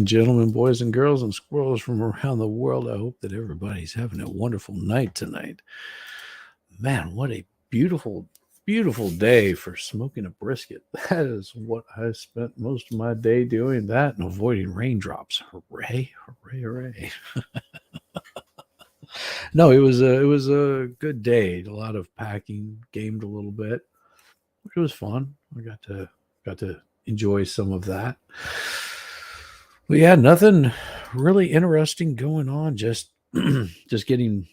Gentlemen, boys and girls, and squirrels from around the world. I hope that everybody's having a wonderful night tonight. Man, what a beautiful, beautiful day for smoking a brisket. That is what I spent most of my day doing, that and avoiding raindrops. Hooray, hooray, hooray. No, it was a good day. A lot of packing, gamed a little bit. It was fun. I got to enjoy some of that. Well, yeah, nothing really interesting going on. Just just getting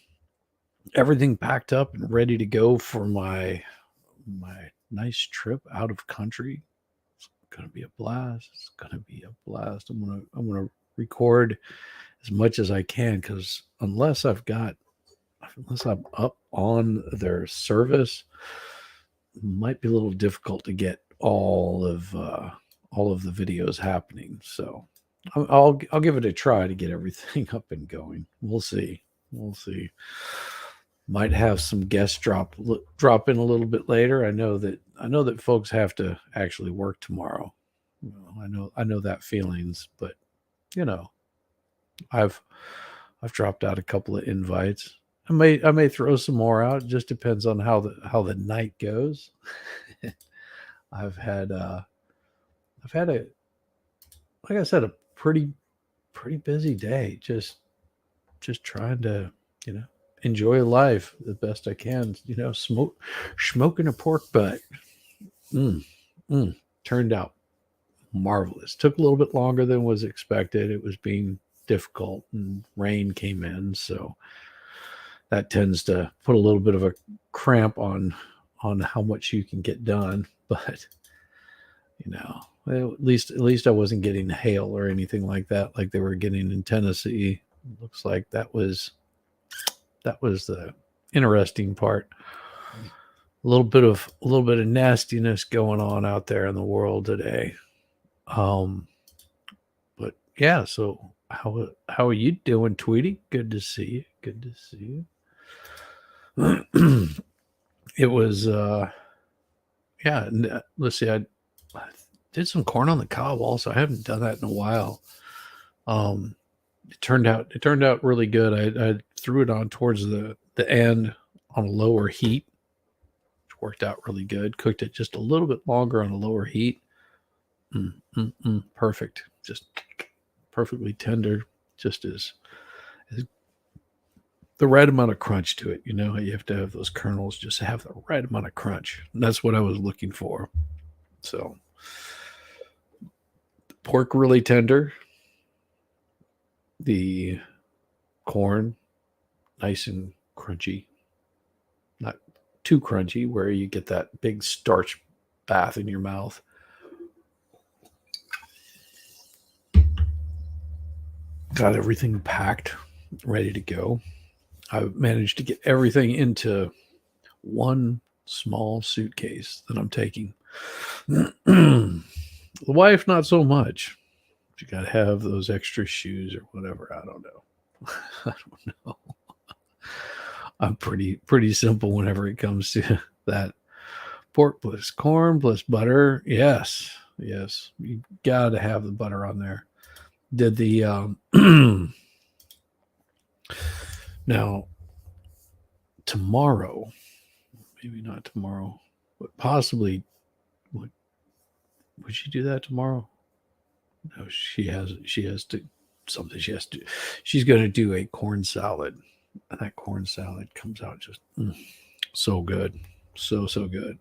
everything packed up and ready to go for my nice trip out of country. It's gonna be a blast. It's gonna be a blast. I'm gonna record as much as I can because unless I'm up on their service, it might be a little difficult to get all of the videos happening. So I'll give it a try to get everything up and going. We'll see. We'll see. Might have some guests drop in a little bit later. I know that folks have to actually work tomorrow. Well, I know that feelings, but you know, I've I've dropped out a couple of invites. I may throw some more out. It just depends on how the night goes. I've had I've had a like I said a pretty busy day. Just trying to, you know, enjoy life the best I can. You know, smoking a pork butt. Mm, turned out marvelous. Took a little bit longer than was expected. It was being difficult, and rain came in, so that tends to put a little bit of a cramp on how much you can get done. But you know, well, at least I wasn't getting hail or anything like that, like they were getting in Tennessee. Looks like that was the interesting part. A little bit of nastiness going on out there in the world today. Um, but yeah, so how are you doing, Tweety? Good to see you. Good to see you. It was yeah. Let's see. I did some corn on the cob. Also, I haven't done that in a while. Um, it turned out really good. I threw it on towards the end on a lower heat, which worked out really good. Cooked it just a little bit longer on a lower heat. Perfect. Just perfectly tender. Just as the right amount of crunch to it. You know, you have to have those kernels just have the right amount of crunch. And that's what I was looking for. So pork really tender. The corn nice and crunchy, not too crunchy where you get that big starch bath in your mouth. Got everything packed, ready to go. I managed to get everything into one small suitcase that I'm taking. The wife, not so much. You got to have those extra shoes or whatever. I don't know. I don't know. I'm pretty simple whenever it comes to that. Pork plus corn plus butter. Yes, yes. You got to have the butter on there. Did the now tomorrow? Maybe not tomorrow, but possibly. Would she do that tomorrow? No, she has. She has to something. She has to. She's going to do a corn salad, and that corn salad comes out just so good, so good.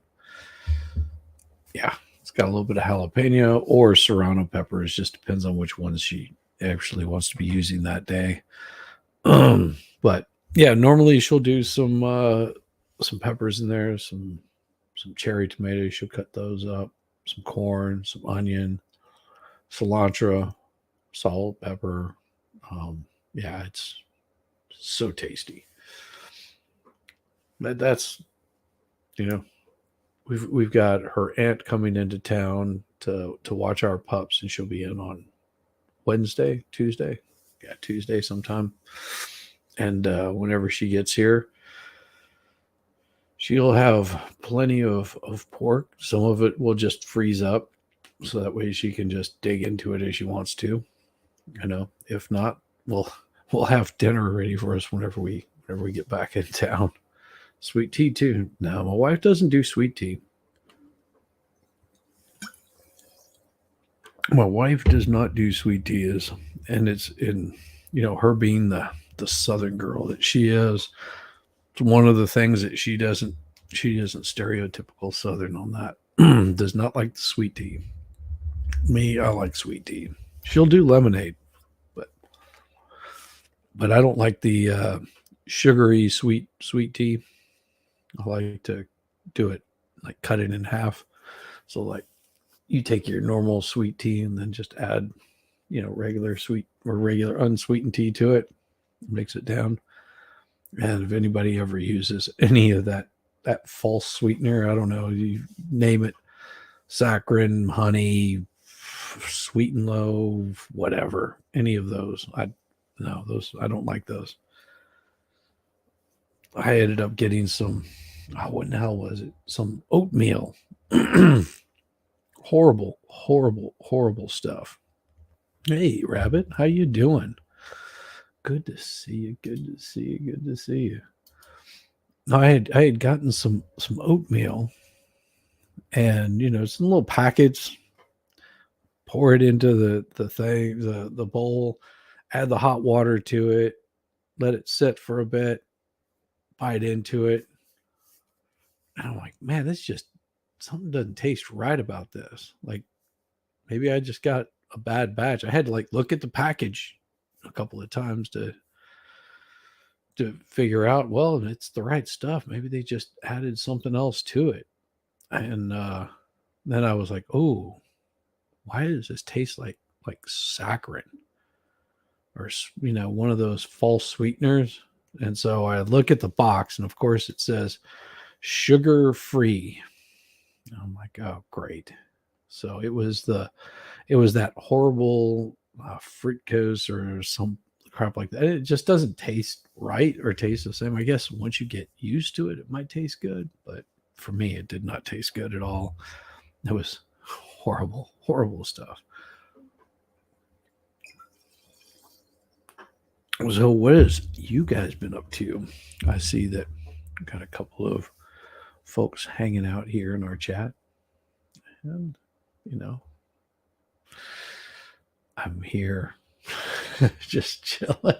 Yeah, it's got a little bit of jalapeno or serrano peppers. Just depends on which ones she actually wants to be using that day. But yeah, normally she'll do some peppers in there, some cherry tomatoes. She'll cut those up, some corn, some onion, cilantro. salt, pepper. Yeah, it's so tasty. That's you know we've got her aunt coming into town to watch our pups, and she'll be in on Wednesday, Tuesday, yeah, Tuesday sometime. And whenever she gets here, she'll have plenty of pork. Some of it will just freeze up, so that way she can just dig into it as she wants to. If not, we'll have dinner ready for us whenever we get back in town. Sweet tea too. No, my wife doesn't do sweet tea. My wife does not do sweet tea, and it's in her being the southern girl that she is. It's one of the things that she isn't stereotypical southern on that. Does not like the sweet tea. Me, I like sweet tea. She'll do lemonade, but I don't like the sugary sweet tea. I like to do it, like cut it in half. So like you take your normal sweet tea and then just add, regular sweet or regular unsweetened tea to it, mix it down. And if anybody ever uses any of that false sweetener, I don't know, you name it, saccharin, honey, sweet and low, whatever, any of those, I don't like those. I ended up getting some, what the hell was it? Some oatmeal. Horrible, horrible, horrible stuff. Hey, Rabbit, how you doing? Good to see you. Good to see you. Good to see you. I had gotten some oatmeal, and some little packets. Pour it into the thing, the bowl. Add the hot water to it. Let it sit for a bit. Bite into it. And I'm like, man, this just something doesn't taste right about this. Like maybe I just got a bad batch. I had to like look at the package a couple of times to figure out, well, it's the right stuff. Maybe they just added something else to it. And then I was like, oh, why does this taste like saccharin or one of those false sweeteners? And so I look at the box, and of course it says sugar free. I'm like, oh, great. So it was that horrible fructose or some crap like that. It just doesn't taste right or taste the same. I guess once you get used to it, it might taste good, but for me, it did not taste good at all. It was horrible, horrible stuff. So, what has you guys been up to? I see that we've got a couple of folks hanging out here in our chat, and you know, I'm here just chilling.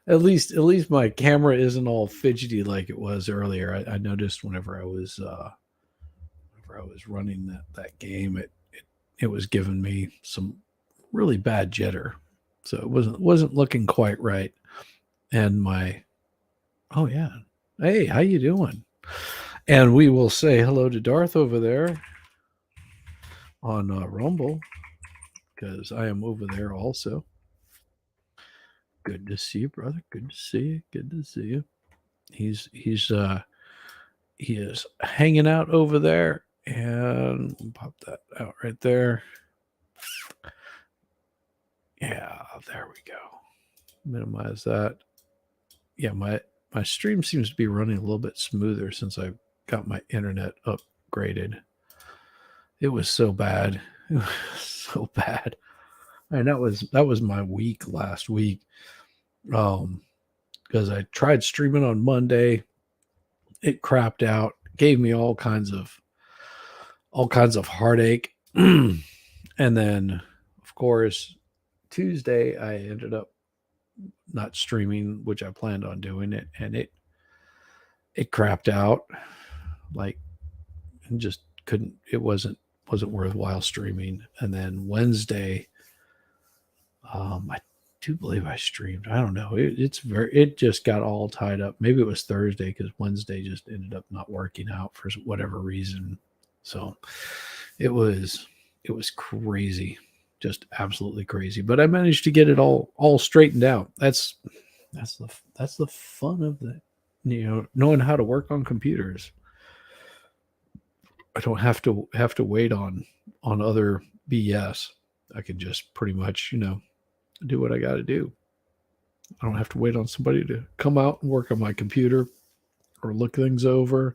At least my camera isn't all fidgety like it was earlier. I noticed whenever I was running that game, it was giving me some really bad jitter, so it wasn't looking quite right. And my oh yeah, hey, how you doing? And we will say hello to Darth over there on Rumble because I am over there also. Good to see you, brother. Good to see you. Good to see you. He is hanging out over there, and we'll pop that out right there. Yeah, there we go. Minimize that. Yeah, my stream seems to be running a little bit smoother since I got my internet upgraded. It was so bad. It was so bad. And that was my week last week. Because I tried streaming on Monday. It crapped out, gave me all kinds of heartache. And then of course Tuesday I ended up not streaming, which I planned on doing it, and it crapped out. Like and just couldn't it wasn't worthwhile streaming. And then Wednesday, I do believe I streamed. I don't know. It just got all tied up. Maybe it was Thursday because Wednesday just ended up not working out for whatever reason. So it was crazy, just absolutely crazy. But I managed to get it all straightened out. That's the fun of the, knowing how to work on computers. I don't have to wait on other BS. I can just pretty much, do what I got to do. I don't have to wait on somebody to come out and work on my computer or look things over.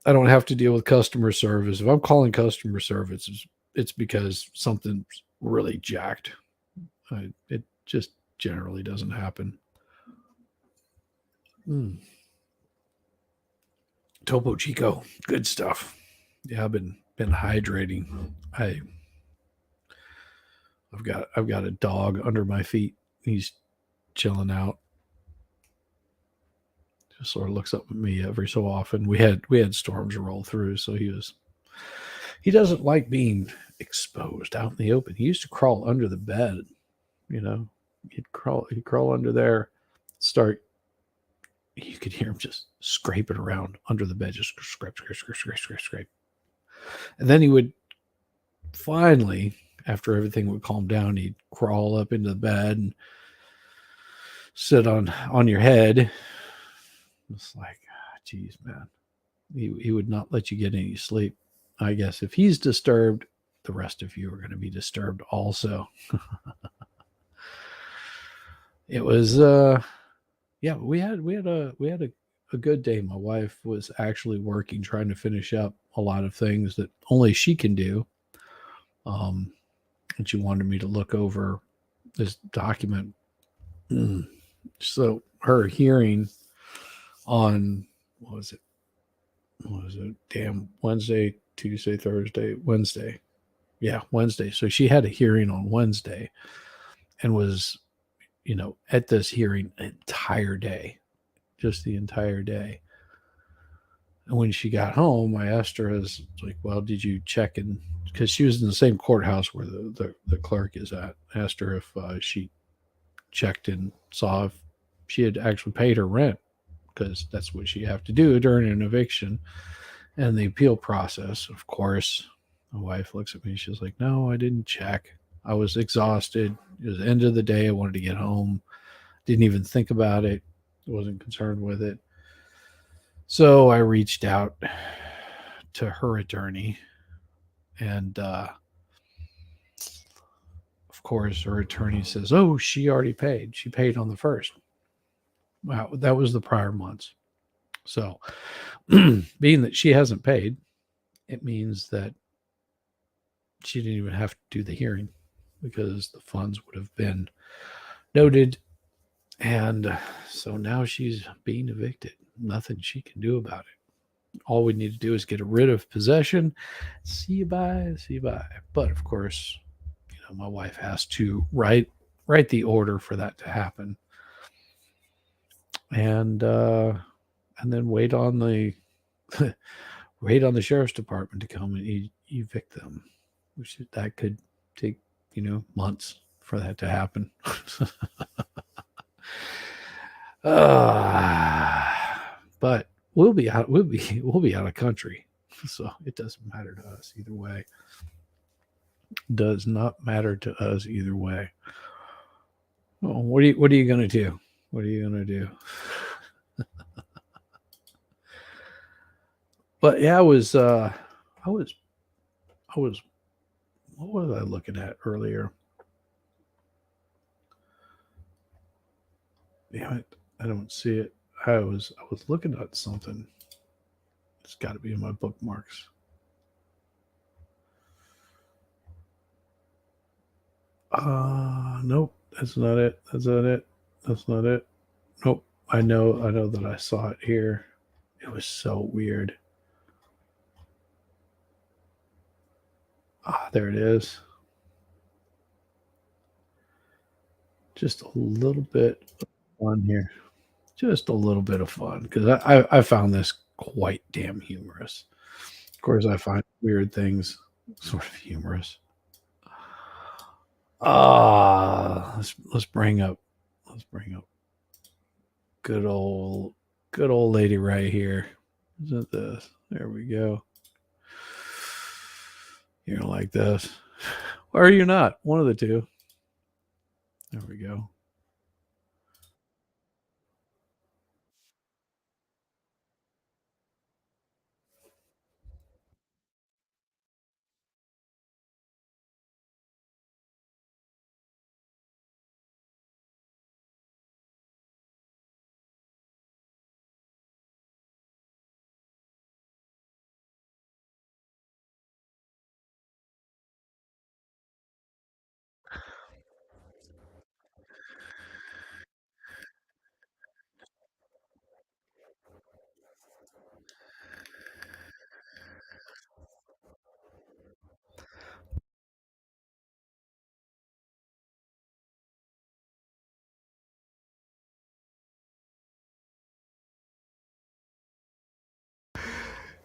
I don't have to deal with customer service. If I'm calling customer service, it's because something's really jacked. It just generally doesn't happen. Topo Chico, good stuff. Yeah, I've been hydrating. I've got a dog under my feet. He's chilling out. Just sort of looks up at me every so often. We had storms roll through, so he doesn't like being exposed out in the open. He used to crawl under the bed, you know. He'd crawl under there, start you could hear him just scraping around under the bed, just scrape, scrape, scrape, scrape, scrape, scrape. And then he would finally, after everything would calm down, he'd crawl up into the bed and sit on your head. It's like, geez, man. He would not let you get any sleep. I guess if he's disturbed, the rest of you are going to be disturbed also. It was yeah, we had a good day. My wife was actually working, trying to finish up a lot of things that only she can do. And she wanted me to look over this document. So her hearing on what was it? Damn, Wednesday, Tuesday, Thursday, Wednesday. Yeah, Wednesday. So she had a hearing on Wednesday and was, at this hearing entire day, just the entire day. And when she got home, I asked her, as like, well, did you check in? Because she was in the same courthouse where the clerk is at. I asked her if she checked and saw if she had actually paid her rent, because that's what you have to do during an eviction and the appeal process. Of course, my wife looks at me. She's like, no, I didn't check. I was exhausted. It was the end of the day. I wanted to get home. Didn't even think about it. I wasn't concerned with it. So I reached out to her attorney, and of course, her attorney says, "Oh, she already paid. She paid on the first." Wow, that was the prior months. So, being that she hasn't paid, it means that she didn't even have to do the hearing because the funds would have been noted. And so now she's being evicted. Nothing she can do about it. All we need to do is get rid of possession. See you bye, see you bye. But of course, my wife has to write the order for that to happen, and then wait on the sheriff's department to come and evict them, which that could take months for that to happen. But we'll be out of country, so it doesn't matter to us either way. Does not matter to us either way. Oh, what are you gonna do? What are you gonna do? But yeah, I was what was I looking at earlier? Damn it, I don't see it. I was looking at something. It's got to be in my bookmarks. Nope, that's not it. That's not it. That's not it. Nope. I know that I saw it here. It was so weird. There it is. Just a little bit of fun here. Just a little bit of fun, because I found this quite damn humorous. Of course, I find weird things sort of humorous. Let's bring up good old lady right here. Isn't this? There we go. You're like this. Or are you not? One of the two. There we go.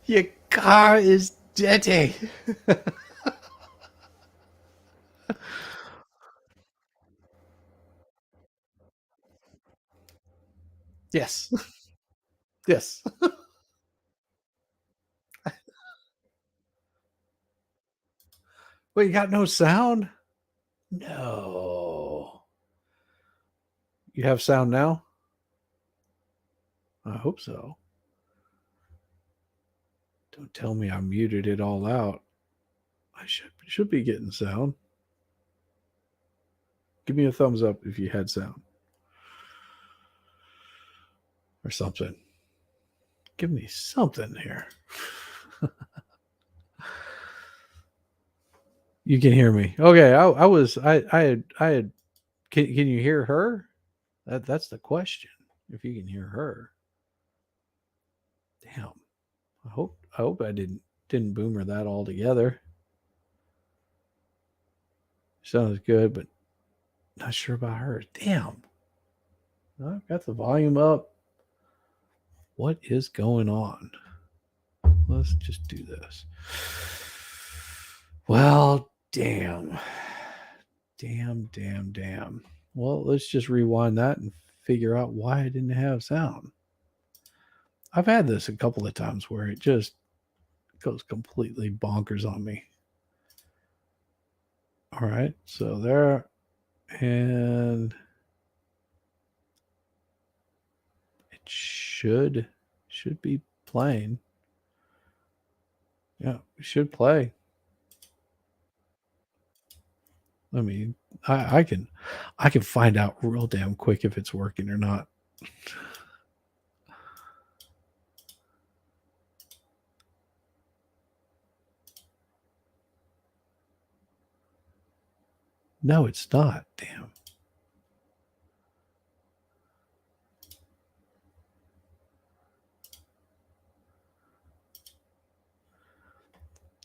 Your car is dirty. Yes. Yes. Wait, you got no sound? No. You have sound now? I hope so. Don't tell me I muted it all out. I should be getting sound. Give me a thumbs up if you had sound or something. Give me something here. You can hear me. Okay, I had. Can you hear her? That's the question. If you can hear her, damn. I hope I didn't boomer that all together. Sounds good, but not sure about her. Damn. I've got the volume up. What is going on? Let's just do this. Well, damn. Damn. Well, let's just rewind that and figure out why I didn't have sound. I've had this a couple of times where it just goes completely bonkers on me. All right, so there, and it should be playing. Yeah, we should play. I mean, I can find out real damn quick if it's working or not. No, it's not. Damn.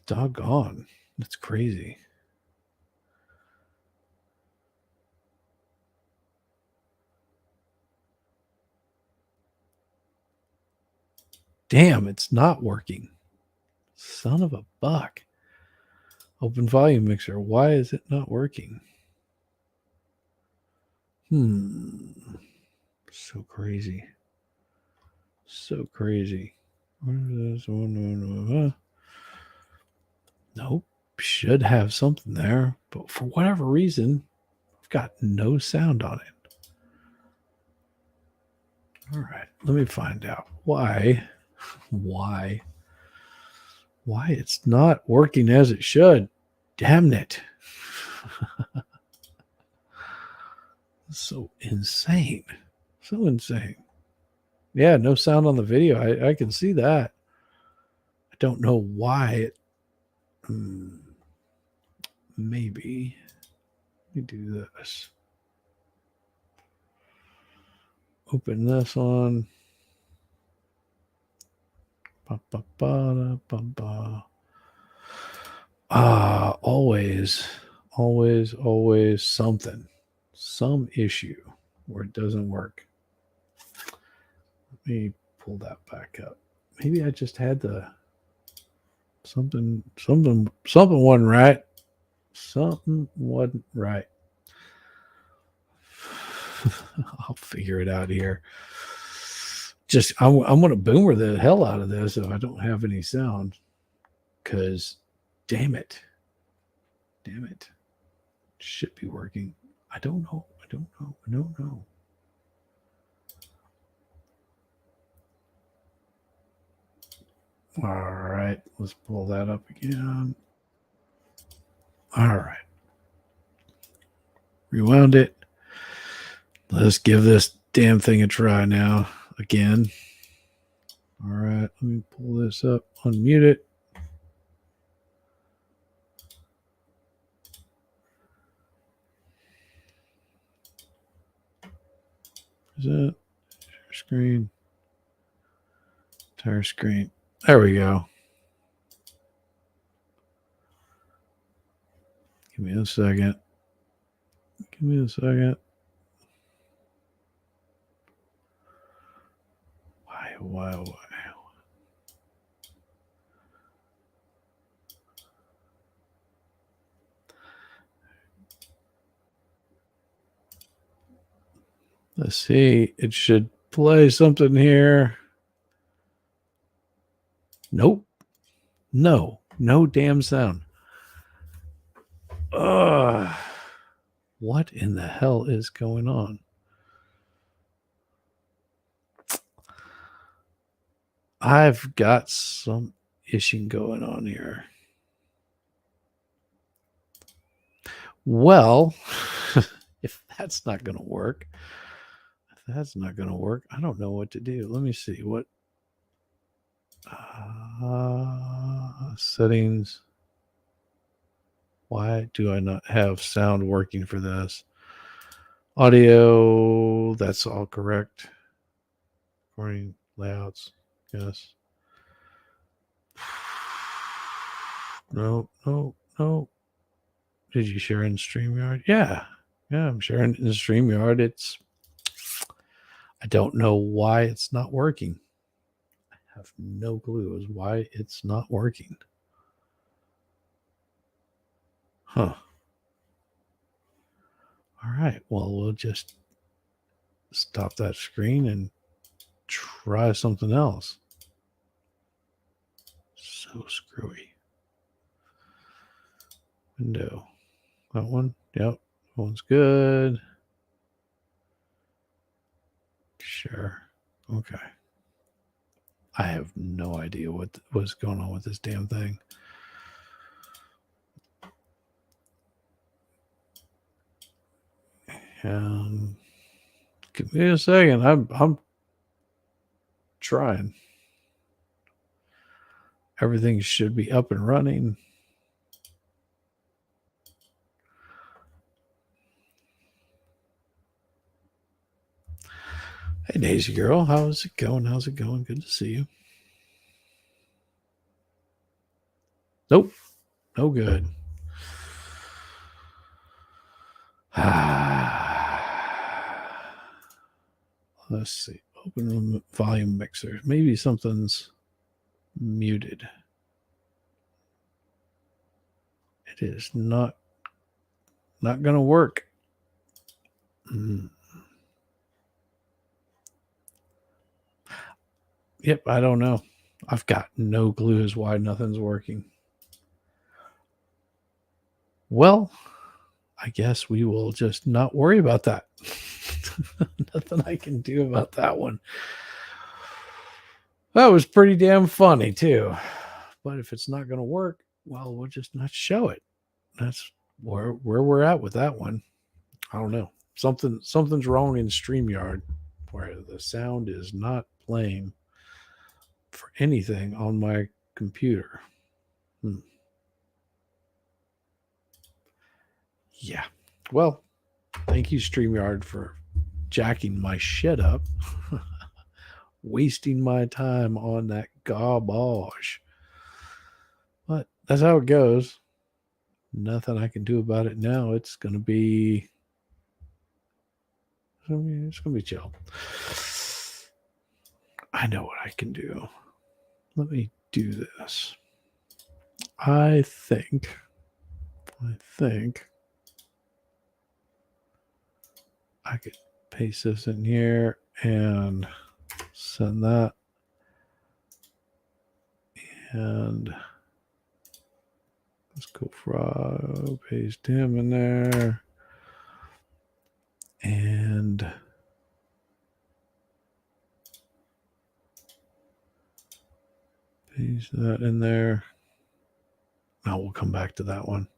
Doggone. That's crazy. Damn, it's not working. Son of a buck. Open volume mixer. Why is it not working? So crazy. So crazy. Nope. Should have something there, but for whatever reason, I've got no sound on it. All right, let me find out why it's not working as it should. Damn it. So insane. So insane. Yeah, no sound on the video. I can see that. I don't know why it. Maybe. Let me do this. Open this on. Always something. Some issue where it doesn't work. Let me pull that back up. Maybe I just had the something wasn't right. Something wasn't right. I'll figure it out here. Just I'm gonna boomer the hell out of this if I don't have any sound. Cause damn it. Damn it. Should be working. I don't know. I don't know. I don't know. All right. Let's pull that up again. All right. Rewound it. Let's give this damn thing a try now. Again. All right. Let me pull this up. Unmute it. Is that screen? Entire screen. There we go. Give me a second. Give me a second. Why? Let's see. It should play something here. Nope. No damn sound. What in the hell is going on? I've got some issue going on here. Well, if that's not going to work, I don't know what to do. Let me see what settings. Why do I not have sound working for this? Audio, that's all correct. Recording layouts, yes. No. Did you share in StreamYard? Yeah, I'm sharing in StreamYard. I don't know why it's not working. I have no clue as why it's not working. Huh. All right. Well, we'll just stop that screen and try something else. So screwy. Window. That one? Yep. That one's good. Sure. Okay. I have no idea what was going on with this damn thing. Give me a second. I'm trying. Everything should be up and running. Hey, Daisy girl, how's it going? Good to see you. Nope, no good. Let's see. Open volume mixer. Maybe something's muted. It is not going to work. Yep, I don't know. I've got no clue as why nothing's working. Well, I guess we will just not worry about that. Nothing I can do about that one. That was pretty damn funny too. But if it's not going to work, well, we'll just not show it. That's where we're at with that one. I don't know. Something's wrong in StreamYard where the sound is not playing for anything on my computer. Yeah. Well, thank you, StreamYard, for jacking my shit up. Wasting my time on that garbage. But that's how it goes. Nothing I can do about it now. It's going to be chill. I know what I can do. Let me do this. I think I could paste this in here and send that. And Let's go fry, paste him in there. And paste that in there. Now we'll come back to that one.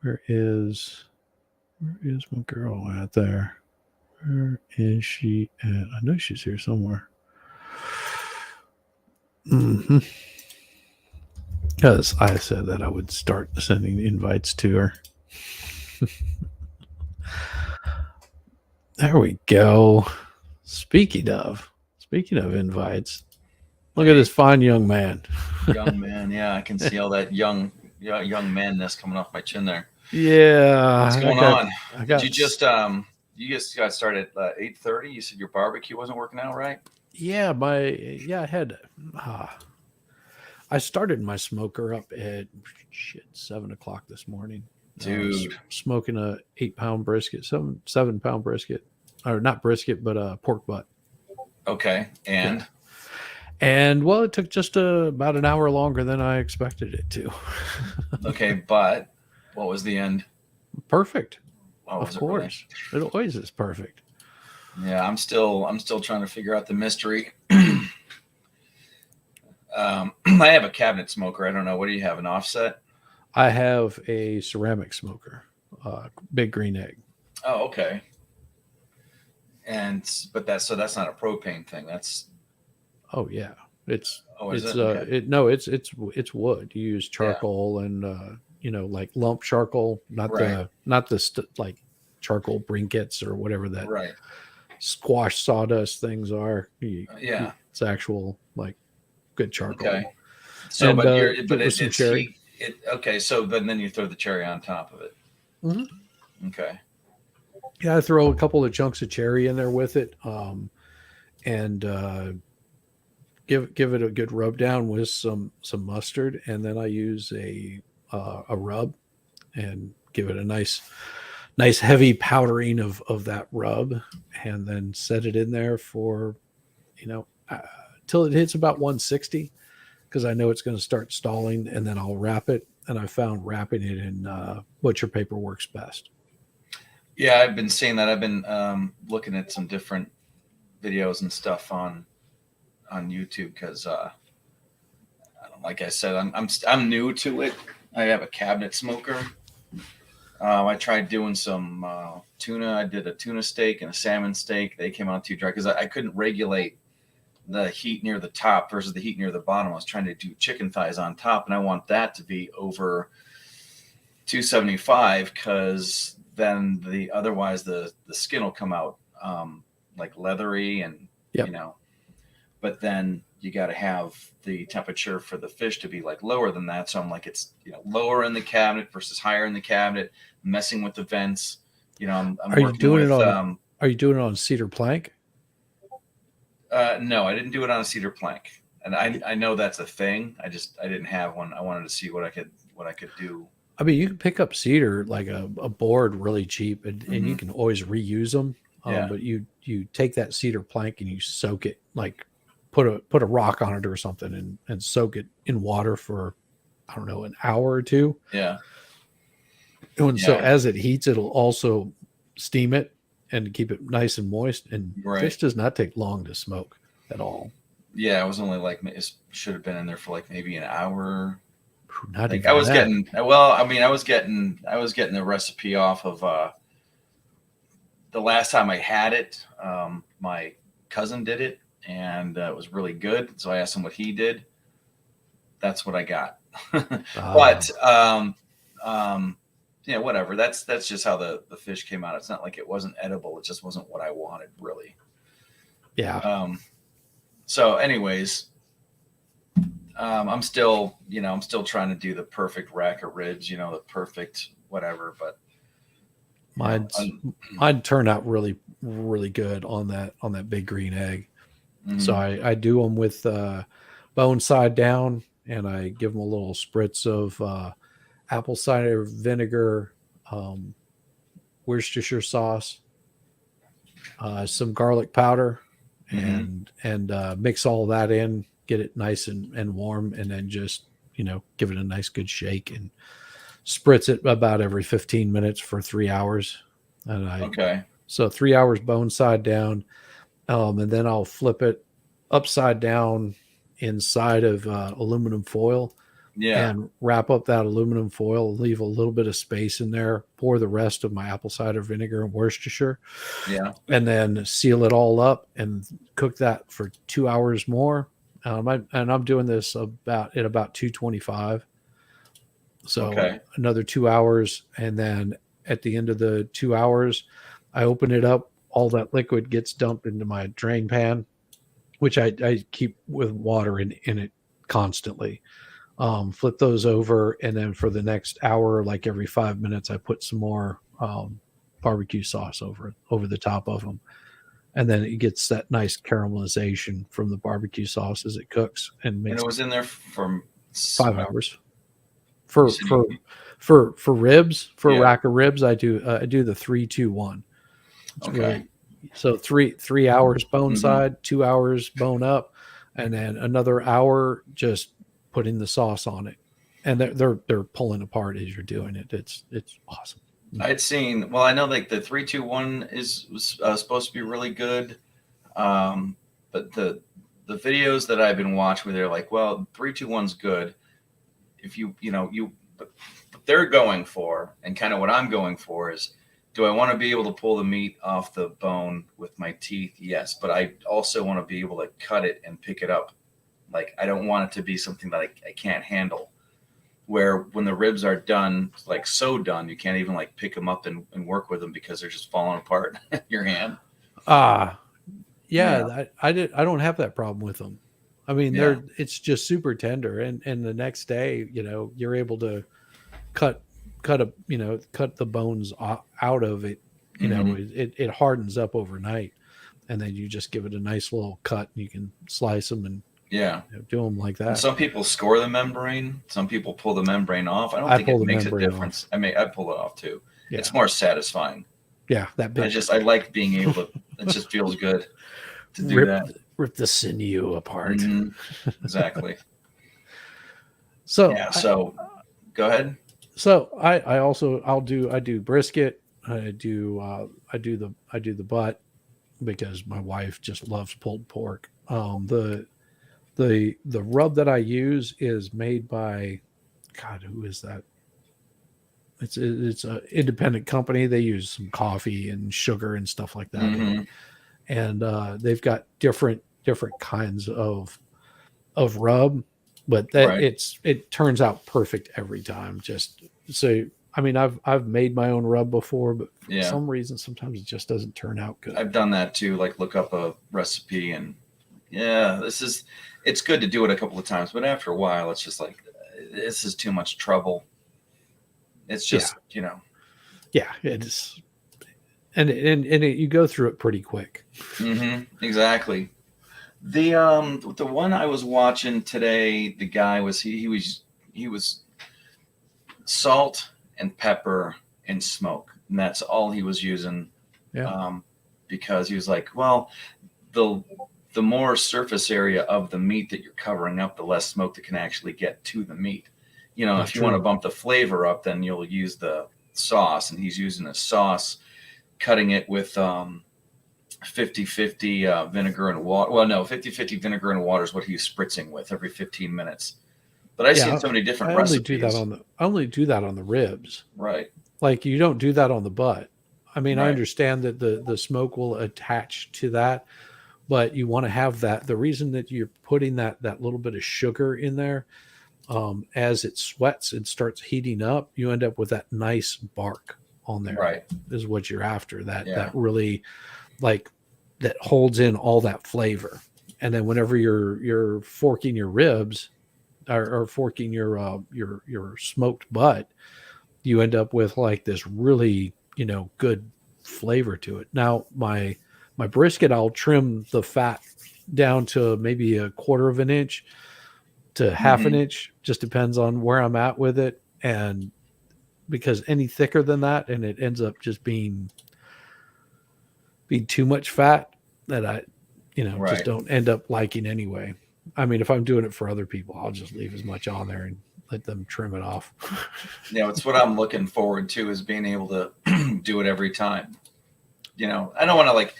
Where is my girl at there? Where is she at? I know she's here somewhere. Because I said that I would start sending invites to her. There we go. Speaking of invites, look at this fine young man. Young man, yeah, I can see all that young manness coming off my chin there. Yeah. What's going on? Did you just got started at 8:30? You said your barbecue wasn't working out, right? Yeah, I had I started my smoker up at 7:00 this morning. Dude, smoking a 8-pound brisket, 7-pound brisket, or not brisket, but pork butt. Okay, and well, it took just about an hour longer than I expected it to. Okay, but what was the end? Perfect. Of course, it always is perfect. Yeah, I'm still trying to figure out the mystery. I have a cabinet smoker. I don't know. What do you have? An offset? I have a ceramic smoker, Big Green Egg. Oh, okay. But that's not a propane thing. That's yeah. It's okay. It's wood. You use charcoal and like lump charcoal, not the like charcoal briquettes or whatever that squash sawdust things are. It's actual like good charcoal. Okay. So, and, it's some cherry. Okay. So, but then you throw the cherry on top of it. Mm-hmm. Okay. Yeah, I throw a couple of chunks of cherry in there with it, and give it a good rub down with some mustard, and then I use a rub and give it a nice heavy powdering of that rub, and then set it in there for till it hits about 160, because I know it's going to start stalling, and then I'll wrap it. And I found wrapping it in butcher paper works best. Yeah, I've been seeing that. I've been looking at some different videos and stuff on YouTube because, like I said, I'm new to it. I have a cabinet smoker. I tried doing some tuna. I did a tuna steak and a salmon steak. They came out too dry because I couldn't regulate the heat near the top versus the heat near the bottom. I was trying to do chicken thighs on top, and I want that to be over 275 because then otherwise the skin will come out like leathery and but then you got to have the temperature for the fish to be like lower than that. So I'm like, it's lower in the cabinet versus higher in the cabinet, messing with the vents. I'm are you doing it on are you doing it on cedar plank? No, I didn't do it on a cedar plank, and I know that's a thing. I didn't have one. I wanted to see what I could do. I mean, you can pick up cedar like a board really cheap, and you can always reuse them. But you take that cedar plank and you soak it, like put a rock on it or something, and soak it in water for, I don't know, an hour or two. Yeah. And so as it heats, it'll also steam it and keep it nice and moist. And fish does not take long to smoke at all. Yeah, it was only like it should have been in there for like maybe an hour. Not like I was getting I was getting the recipe off of the last time I had it. My cousin did it, and it was really good. So I asked him what he did. That's what I got. But whatever. That's just how the fish came out. It's not like it wasn't edible. It just wasn't what I wanted, really. Yeah. So anyways, I'm still trying to do the perfect rack of ribs, the perfect whatever, but mine turned out really, really good on that Big Green Egg. Mm-hmm. So I do them with bone side down, and I give them a little spritz of apple cider vinegar, Worcestershire sauce, some garlic powder, and mix all that in, get it nice and warm, and then just give it a nice good shake and spritz it about every 15 minutes for 3 hours. And so 3 hours bone side down. And then I'll flip it upside down inside of aluminum foil and wrap up that aluminum foil, leave a little bit of space in there, pour the rest of my apple cider vinegar and Worcestershire, and then seal it all up and cook that for 2 hours more. And I'm doing this about 225. So another 2 hours. And then at the end of the 2 hours, I open it up. All that liquid gets dumped into my drain pan, which I keep with water in it constantly. Flip those over. And then for the next hour, like every 5 minutes, I put some more barbecue sauce over the top of them. And then it gets that nice caramelization from the barbecue sauce as it cooks. And it was in there for 5 hours. For ribs, for a rack of ribs, I do the 3-2-1. Really, so 3 hours bone side, 2 hours bone up, and then another hour just putting the sauce on it. And they're pulling apart as you're doing it. It's awesome. I'd seen, well, I know like the 3-2-1 was supposed to be really good. But the videos that I've been watching where they're like, well, 3-2-1's good. If but they're going for, and kind of what I'm going for is, do I want to be able to pull the meat off the bone with my teeth? Yes. But I also want to be able to cut it and pick it up. Like, I don't want it to be something that I can't handle. Where when the ribs are done, like so done, you can't even like pick them up and work with them because they're just falling apart in your hand. I don't have that problem with them. I mean, it's just super tender, and the next day, you're able to cut the bones out of it. It hardens up overnight, and then you just give it a nice little cut, and you can slice them and do them like that. And some people score the membrane. Some people pull the membrane off. I don't think it makes a difference. Off. I pull it off too. Yeah. It's more satisfying. Yeah, that bit. I like being able to. It just feels good to do that. Rip the sinew apart. Exactly. So go ahead. So I do brisket. I do the butt because my wife just loves pulled pork. The rub that I use is made by, God, who is that? It's an independent company. They use some coffee and sugar and stuff like that, and they've got different kinds of rub, but it turns out perfect every time. Just so, I mean, I've made my own rub before, but for some reason sometimes it just doesn't turn out good. I've done that too, like look up a recipe and it's good to do it a couple of times, but after a while it's just like, this is too much trouble. It's just, it is. And you go through it pretty quick. Exactly. The one I was watching today, the guy was he was salt and pepper and smoke, and that's all he was using. Because he was like, well, the more surface area of the meat that you're covering up, the less smoke that can actually get to the meat. If you want to bump the flavor up, then you'll use the sauce, and he's using a sauce, cutting it with 50-50 vinegar and water. Well, no, 50-50 vinegar and water is what he's spritzing with every 15 minutes. But I've seen so many different recipes. I only do that on the ribs. Right. Like, you don't do that on the butt. I mean, I understand that the smoke will attach to that, but you want to have that. The reason that you're putting that little bit of sugar in there, as it sweats and starts heating up, you end up with that nice bark on there. Right. Is what you're after. That really, like, that holds in all that flavor. And then whenever you're forking your ribs or forking your smoked butt, you end up with like this really, good flavor to it. Now my brisket, I'll trim the fat down to maybe 1/4 of an inch to half an inch, just depends on where I'm at with it. And because any thicker than that, and it ends up just being too much fat that I, just don't end up liking anyway. I mean, if I'm doing it for other people, I'll just leave as much on there and let them trim it off. It's what I'm looking forward to, is being able to do it every time. I don't want to like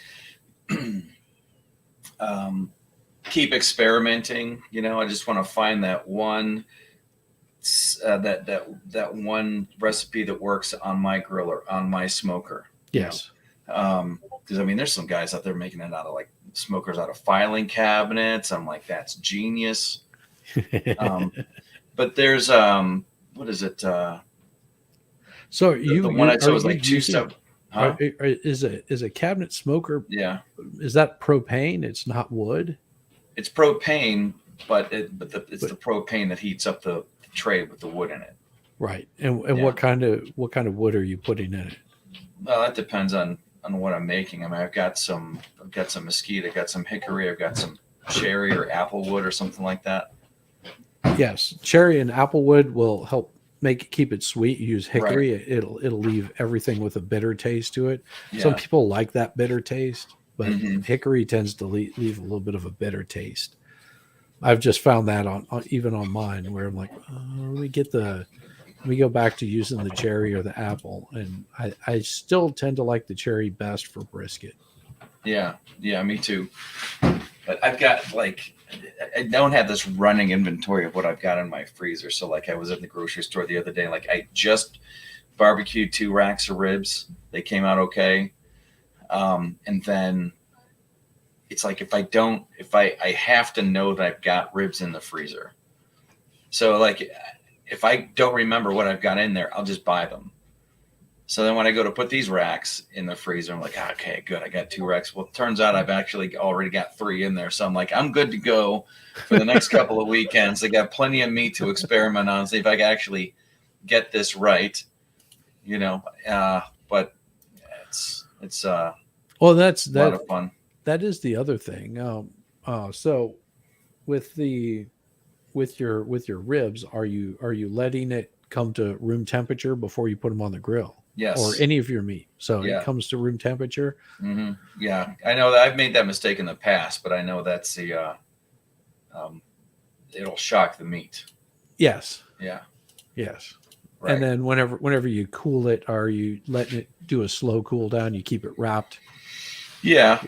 keep experimenting. I just want to find that one that one recipe that works on my grill or on my smoker. Yes. Because there's some guys out there making it out of like smokers out of filing cabinets. I'm like, that's genius. But there's what is it? So the one I saw was like two step. Huh? Is a cabinet smoker? Yeah. Is that propane? It's not wood. It's propane, but it's the propane that heats up the tray with the wood in it. Right. And what kind of wood are you putting in it? Well, that depends on what I'm making. I've got some mesquite, I've got some hickory, I've got some cherry or apple wood or something like that. Yes, cherry and apple wood will help keep it sweet. You use hickory, Right. It'll leave everything with a bitter taste to it. Yeah. Some people like that bitter taste, but Mhm. hickory tends to leave a little bit of a bitter taste. I've just found that on even on mine, where I'm like, let me go back to using the cherry or the apple, and I still tend to like the cherry best for brisket. Yeah, me too. But I've got like, I don't have this running inventory of what I've got in my freezer. So like, I was at the grocery store the other day, like I just barbecued 2 racks of ribs. They came out okay. And then it's like, if I have to know that I've got ribs in the freezer. So like, if I don't remember what I've got in there, I'll just buy them. So then when I go to put these racks in the freezer, I'm like, okay, good. I got 2 racks. Well, it turns out I've actually already got 3 in there. So I'm like, I'm good to go for the next couple of weekends. I got plenty of meat to experiment on, see if I can actually get this right, but it's Well, that's a lot of fun. That is the other thing. So with your ribs, are you letting it come to room temperature before you put them on the grill? Yes. Or any of your meat. So Yeah. it comes to room temperature. Mm-hmm. Yeah, I know that I've made that mistake in the past, but I know that's the it'll shock the meat. Yes. Yeah. Yes. Right. And then whenever you cool it, are you letting it do a slow cool down? You keep it wrapped. Yeah.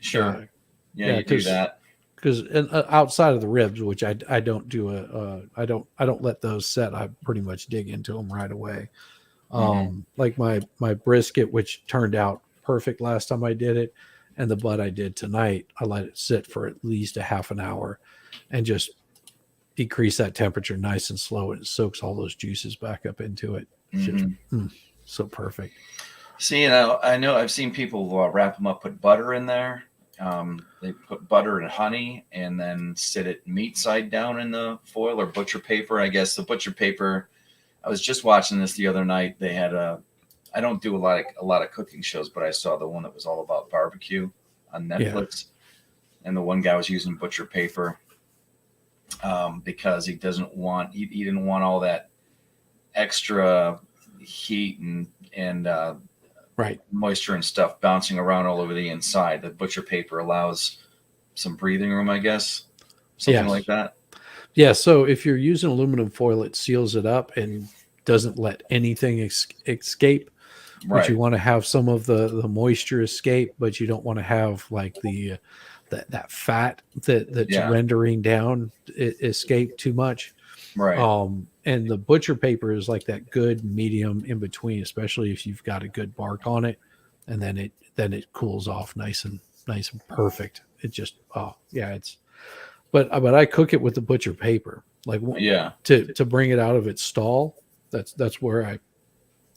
Sure. Yeah, you do that. Because outside of the ribs, which I don't do I don't let those set. I pretty much dig into them right away. Like my brisket, which turned out perfect last time I did it, and the butt I did tonight, I let it sit for at least a half an hour, and just decrease that temperature nice and slow, and it soaks all those juices back up into it. It's just, so perfect. See, I know I've seen people wrap them up, put butter in there. They put butter and honey, and then sit it meat side down in the foil or butcher paper. I guess the butcher paper. I was just watching this the other night. They had I don't do a lot of cooking shows, but I saw the one that was all about barbecue on Netflix, and the one guy was using butcher paper because he didn't want all that extra heat and right, moisture and stuff bouncing around all over the inside. The butcher paper allows some breathing room, I guess, something like that. Yeah. So if you're using aluminum foil, it seals it up and doesn't let anything escape. Right. But you want to have some of the moisture escape, but you don't want to have like that fat that's rendering down escape too much. Right. And the butcher paper is like that good medium in between, especially if you've got a good bark on it, and then it cools off nice and perfect. It just but I cook it with the butcher paper, like to bring it out of its stall. That's where as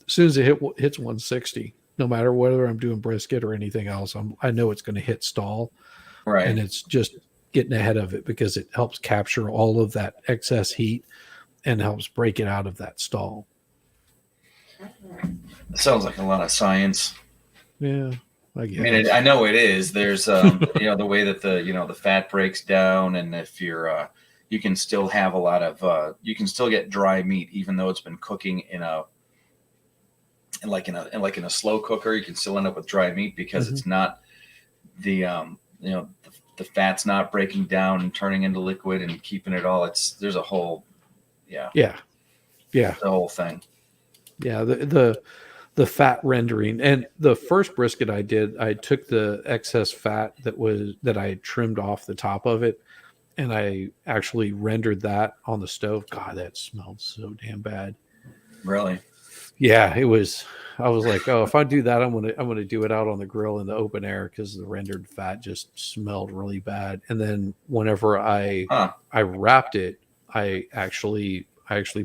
soon as it hits 160, no matter whether I'm doing brisket or anything else, I know it's going to hit stall, right? And it's just getting ahead of it because it helps capture all of that excess heat and helps break it out of that stall. It sounds like a lot of science. Yeah, I I know it is. There's the way that the fat breaks down, and if you're you can still have a lot of you can still get dry meat even though it's been cooking in a slow cooker. You can still end up with dry meat because it's not the the fat's not breaking down and turning into liquid and keeping it all. There's a whole Yeah, Yeah. Yeah. the whole thing. Yeah. The fat rendering, and the first brisket I did, I took the excess fat that I had trimmed off the top of it, and I actually rendered that on the stove. God, that smelled so damn bad. Really? Yeah, it was. I was like, oh, if I do that, I'm gonna do it out on the grill in the open air because the rendered fat just smelled really bad. And then whenever Huh. I wrapped it, I actually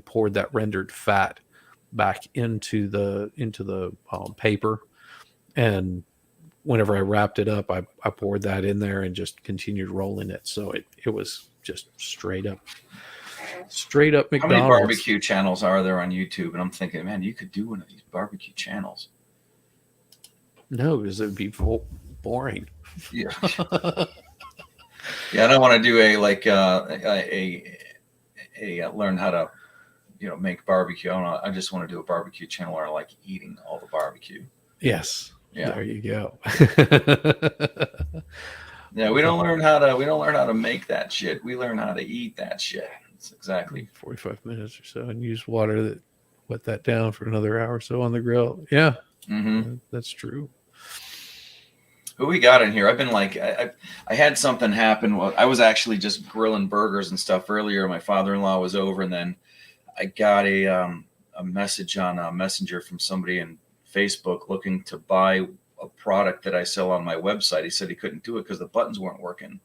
poured that rendered fat back into the paper, and whenever I wrapped it up, I poured that in there and just continued rolling it. So it was just straight up How many McDonald's. barbecue channels are there on YouTube? And I'm thinking, man, you could do one of these barbecue channels. No, because it would be boring. Yeah. Yeah, I don't want to do a learn how to make barbecue. I just want to do a barbecue channel where I like eating all the barbecue. Yes. Yeah. There you go. Yeah, we don't learn how to make that shit. We learn how to eat that shit. It's exactly 45 minutes or so, and use water that wet that down for another hour or so on the grill. Yeah, that's true. Who we got in here? I've been like, I had something happen. Well, I was actually just grilling burgers and stuff earlier. My father-in-law was over, and then I got a message on Messenger from somebody in Facebook looking to buy a product that I sell on my website. He said he couldn't do it because the buttons weren't working.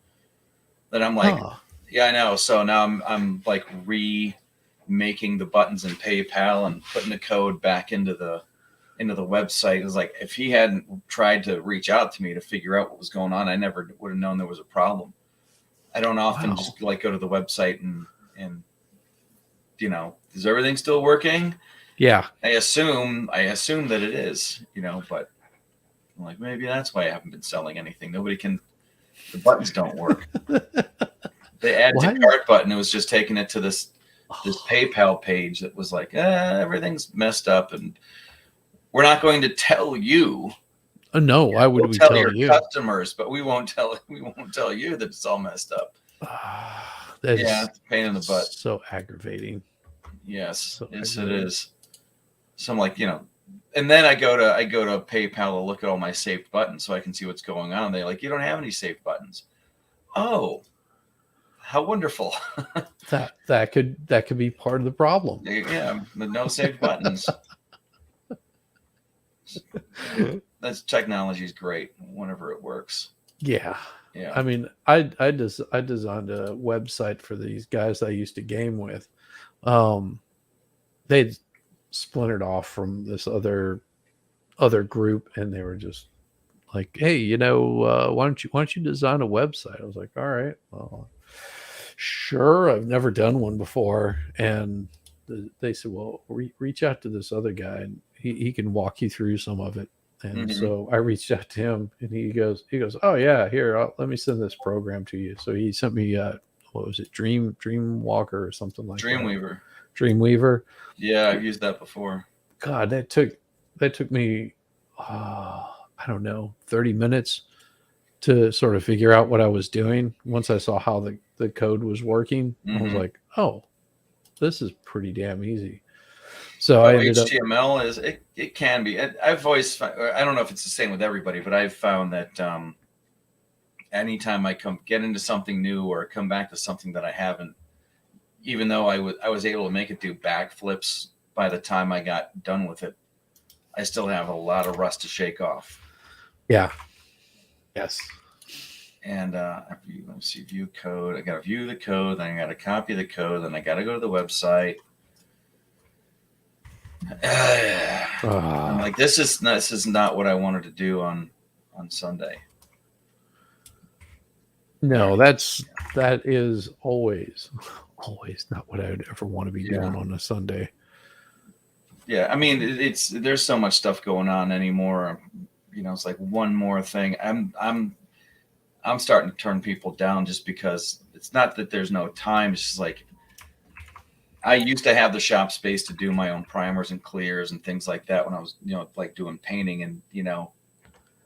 Then I'm like, yeah, I know. So now I'm like remaking the buttons in PayPal and putting the code back into the website. It was like, if he hadn't tried to reach out to me to figure out what was going on, I never would have known there was a problem. I don't often just like go to the website and is everything still working? Yeah. I assume that it is, but I'm like, maybe that's why I haven't been selling anything. The buttons don't work. They added to cart button. It was just taking it to this PayPal page that was like, everything's messed up, and we're not going to tell you. No, why would we tell tell your customers? But we won't tell you that it's all messed up. It's a pain in the butt. So aggravating. Yes, yes, it is. So I'm like, and then I go to PayPal to look at all my saved buttons so I can see what's going on. They're like, you don't have any saved buttons. Oh, how wonderful! that could be part of the problem. Yeah, no saved buttons. That's technology is great whenever it works. Yeah. Yeah. I mean, I designed a website for these guys I used to game with. They'd splintered off from this other group, and they were just like, hey, why don't you design a website? I was like, all right, well, sure. I've never done one before. And they said, well, reach out to this other guy, and he can walk you through some of it. And so I reached out to him, and he goes, oh yeah, here, let me send this program to you. So he sent me, what was it? Dreamwalker or something like Dreamweaver. that. Dreamweaver. Yeah. I've used that before. God, that took me, I don't know, 30 minutes to sort of figure out what I was doing. Once I saw how the code was working, I was like, oh, this is pretty damn easy. So I ended HTML is it can be. I've always, I don't know if it's the same with everybody, but I've found that anytime I get into something new or come back to something that I haven't, even though I was able to make it do backflips by the time I got done with it, I still have a lot of rust to shake off. Yeah. Yes. And let's see, view code. I got to view the code, then I got to copy the code, then I got to go to the website. I'm like, this is not what I wanted to do on Sunday. No, that is always not what I would ever want to be doing on a Sunday. Yeah, I mean, there's so much stuff going on anymore. It's like one more thing. I'm starting to turn people down just because it's not that there's no time. It's just like, I used to have the shop space to do my own primers and clears and things like that when I was, like doing painting, and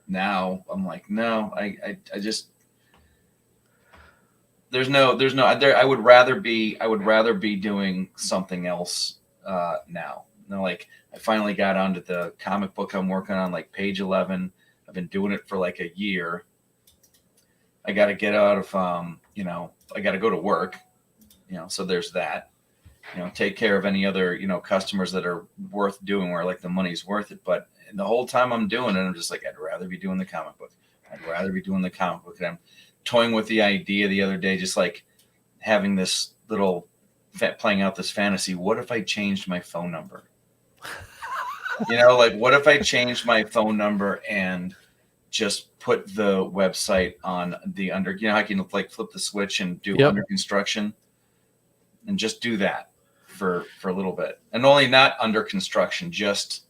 now I'm like, no, I just, I would rather be doing something else now. Like I finally got onto the comic book I'm working on, like page 11. I've been doing it for like a year. I got to get out of, I got to go to work, so there's that, take care of any other, customers that are worth doing where like the money's worth it. But the whole time I'm doing it, I'm just like, I'd rather be doing the comic book. I'd rather be doing the comic book. And I'm toying with the idea the other day, just like having this little playing out this fantasy. What if I changed my phone number? Like what if I changed my phone number and just put the website on the under, I can like flip the switch and do under construction and just do that for a little bit. And only not under construction, just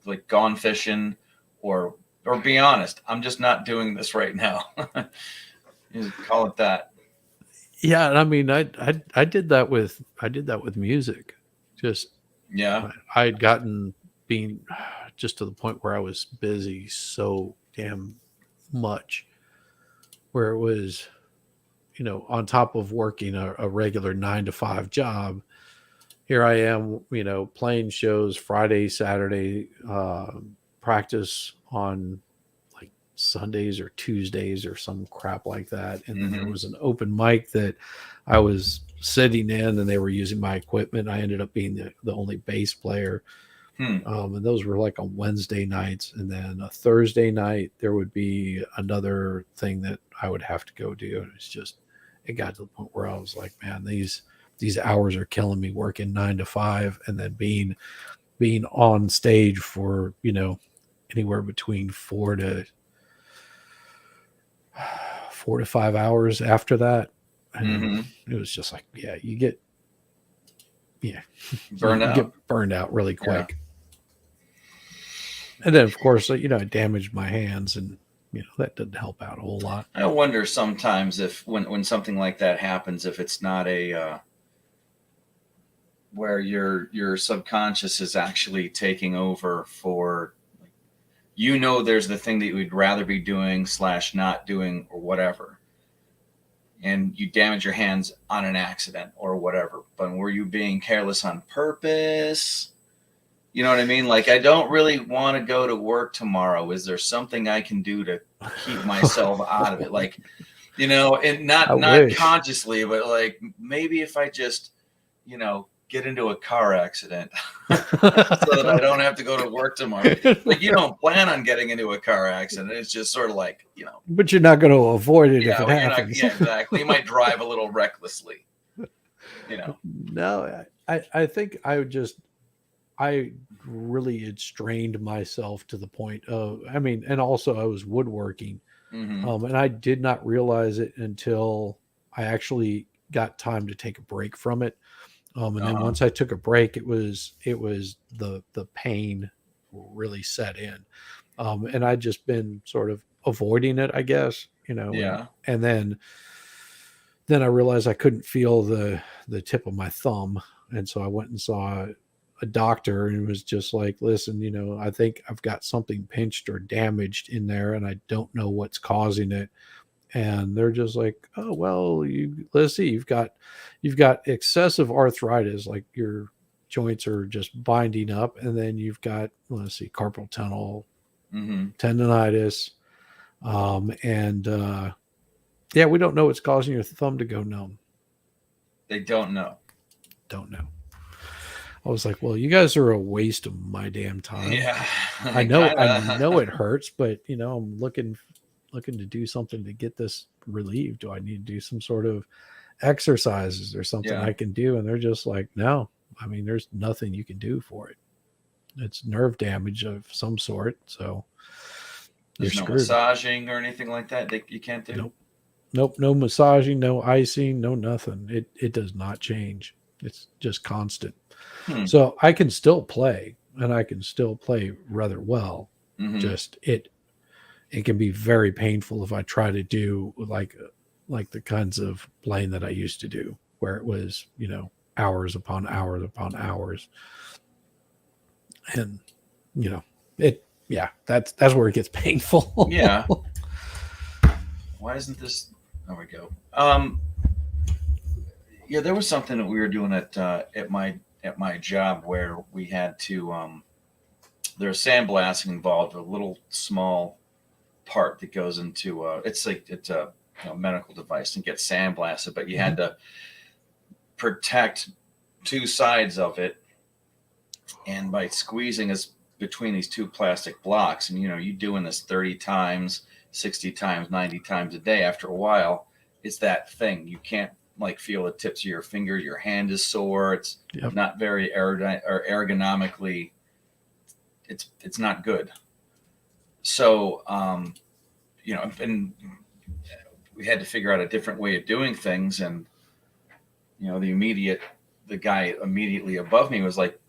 like gone fishing or be honest, I'm just not doing this right now. You call it that. Yeah. And I mean, I did that with music. Just, I had gotten being just to the point where I was busy so damn much, where it was, on top of working a regular 9-to-5 job, here I am, playing shows Friday, Saturday, practice on like Sundays or Tuesdays or some crap like that. And then there was an open mic that I was sitting in and they were using my equipment. I ended up being the only bass player. And those were like on Wednesday nights. And then a Thursday night, there would be another thing that I would have to go do. And it got to the point where I was like, man, these hours are killing me, working 9 to 5 and then being on stage for, anywhere between 4 to 5 hours after that. And it was just like, you get burned out really quick. Yeah. And then, of course, I damaged my hands, and that didn't help out a whole lot. I wonder sometimes if when something like that happens, if it's not a where your subconscious is actually taking over for, there's the thing that you would rather be doing / not doing or whatever, and you damage your hands on an accident or whatever. But were you being careless on purpose? You know what I mean? Like, I don't really want to go to work tomorrow. Is there something I can do to keep myself out of it? Like, and not consciously, but like maybe if I just, get into a car accident so that I don't have to go to work tomorrow. Like, you don't plan on getting into a car accident. It's just sort of like, But you're not going to avoid it if it happens. Exactly. You might drive a little recklessly, No, I think I really had strained myself to the point of, and also I was woodworking. And I did not realize it until I actually got time to take a break from it. And then once I took a break, it was the pain really set in. And I'd just been sort of avoiding it, I guess, Yeah. And then I realized I couldn't feel the tip of my thumb. And so I went and saw a doctor, and it was just like, listen, I think I've got something pinched or damaged in there, and I don't know what's causing it. And they're just like, oh, well, let's see, you've got excessive arthritis, like your joints are just binding up, and then you've got, let's see, carpal tunnel, tendonitis, we don't know what's causing your thumb to go numb. They don't know. I was like, well, you guys are a waste of my damn time. Yeah. I know it hurts, but I'm looking to do something to get this relieved. Do I need to do some sort of exercises or something I can do? And they're just like, no, there's nothing you can do for it. It's nerve damage of some sort. So there's no massaging or anything like that you can't do? Nope. No massaging, no icing, no nothing. It does not change. It's just constant. So I can still play, and I can still play rather well. Just it can be very painful if I try to do like the kinds of playing that I used to do, where it was, hours upon hours upon hours. And, that's where it gets painful. Yeah. Why isn't this? There we go. Yeah, there was something that we were doing at my job where we had to there's sandblasting involved, a little small part that goes into it's like it's a medical device and gets sandblasted, but you had Mhm. to protect two sides of it, and by squeezing us between these two plastic blocks, and you doing this 30 times, 60 times, 90 times a day, after a while it's that thing you can't like feel the tips of your fingers, your hand is sore, it's Yep. not very ergonomically, it's not good. So and we had to figure out a different way of doing things, and the guy immediately above me was like,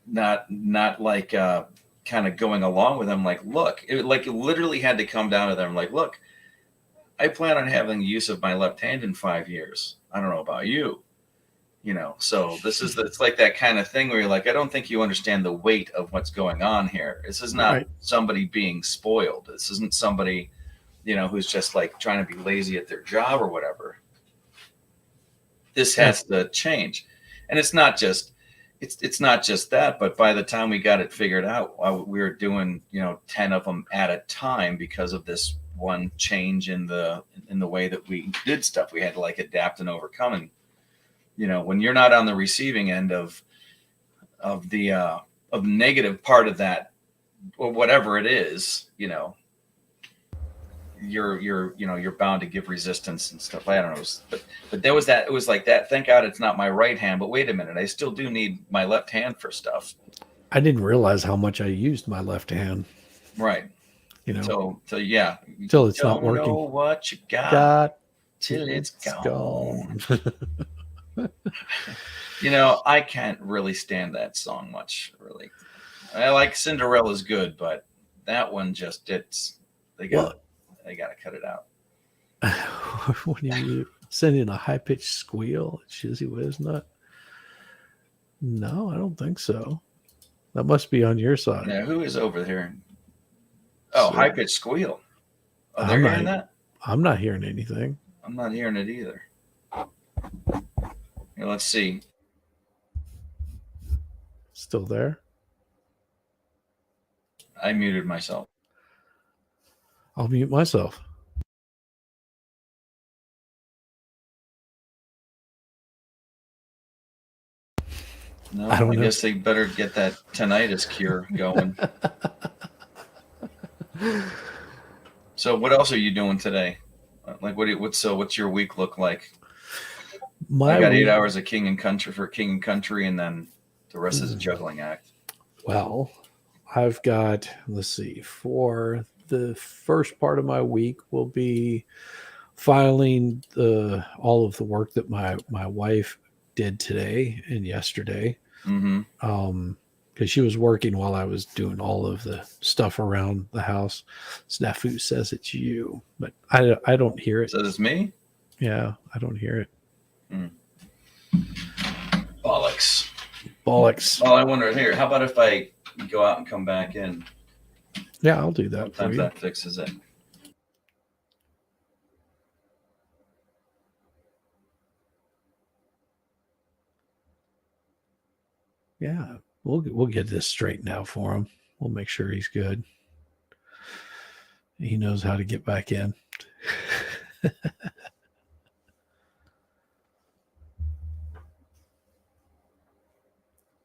not like kind of going along with him, like, look, it literally had to come down to them, like, look, I plan on having use of my left hand in 5 years. I don't know about you. So it's like that kind of thing where you're like, I don't think you understand the weight of what's going on here. This is not Right. somebody being spoiled. This isn't somebody, who's just like trying to be lazy at their job or whatever. This Yeah. has to change. And it's not just that, but by the time we got it figured out, we were doing, 10 of them at a time because of this one change in the way that we did stuff. We had to like adapt and overcome. And when you're not on the receiving end of the negative part of that, or whatever it is, you're bound to give resistance and stuff. I don't know, but there was that. It was like that. Thank God it's not my right hand. But wait a minute, I still do need my left hand for stuff. I didn't realize how much I used my left hand, Right. you know, So yeah, you till it's not don't know working. what you got Got till till it's it's gone. gone. I can't really stand that song much. Really, I like Cinderella's good, but that one just they got Well, they got to cut it out. when you send in a high pitched squeal, Shizzy was not. No, I don't think so. That must be on your side. Now, who is over here? Oh, So high pitched squeal. Oh, they're I'm not. hearing that. I'm not hearing anything. I'm not hearing it either. Here, let's see. Still there? I muted myself. I'll mute myself. No, I don't know. guess they better get that tinnitus cure going. So, what else are you doing today? Like, what's your week look like? I My got 8 week, hours of King and Country, and then the rest is a juggling act. well, I've got, let's see, for the first part of my week will be filing all of the work that my wife did today and yesterday. Mm-hmm. Because she was working while I was doing all of the stuff around the house. Snafu says it's you, but I don't hear it. So it's me? Yeah, I don't hear it. Bollocks. Bollocks. Well, I wonder here. How about if I go out and come back in? Yeah, I'll do that for Sometimes you. that fixes it. Yeah, we'll get this straightened out for him. We'll make sure he's good. He knows how to get back in.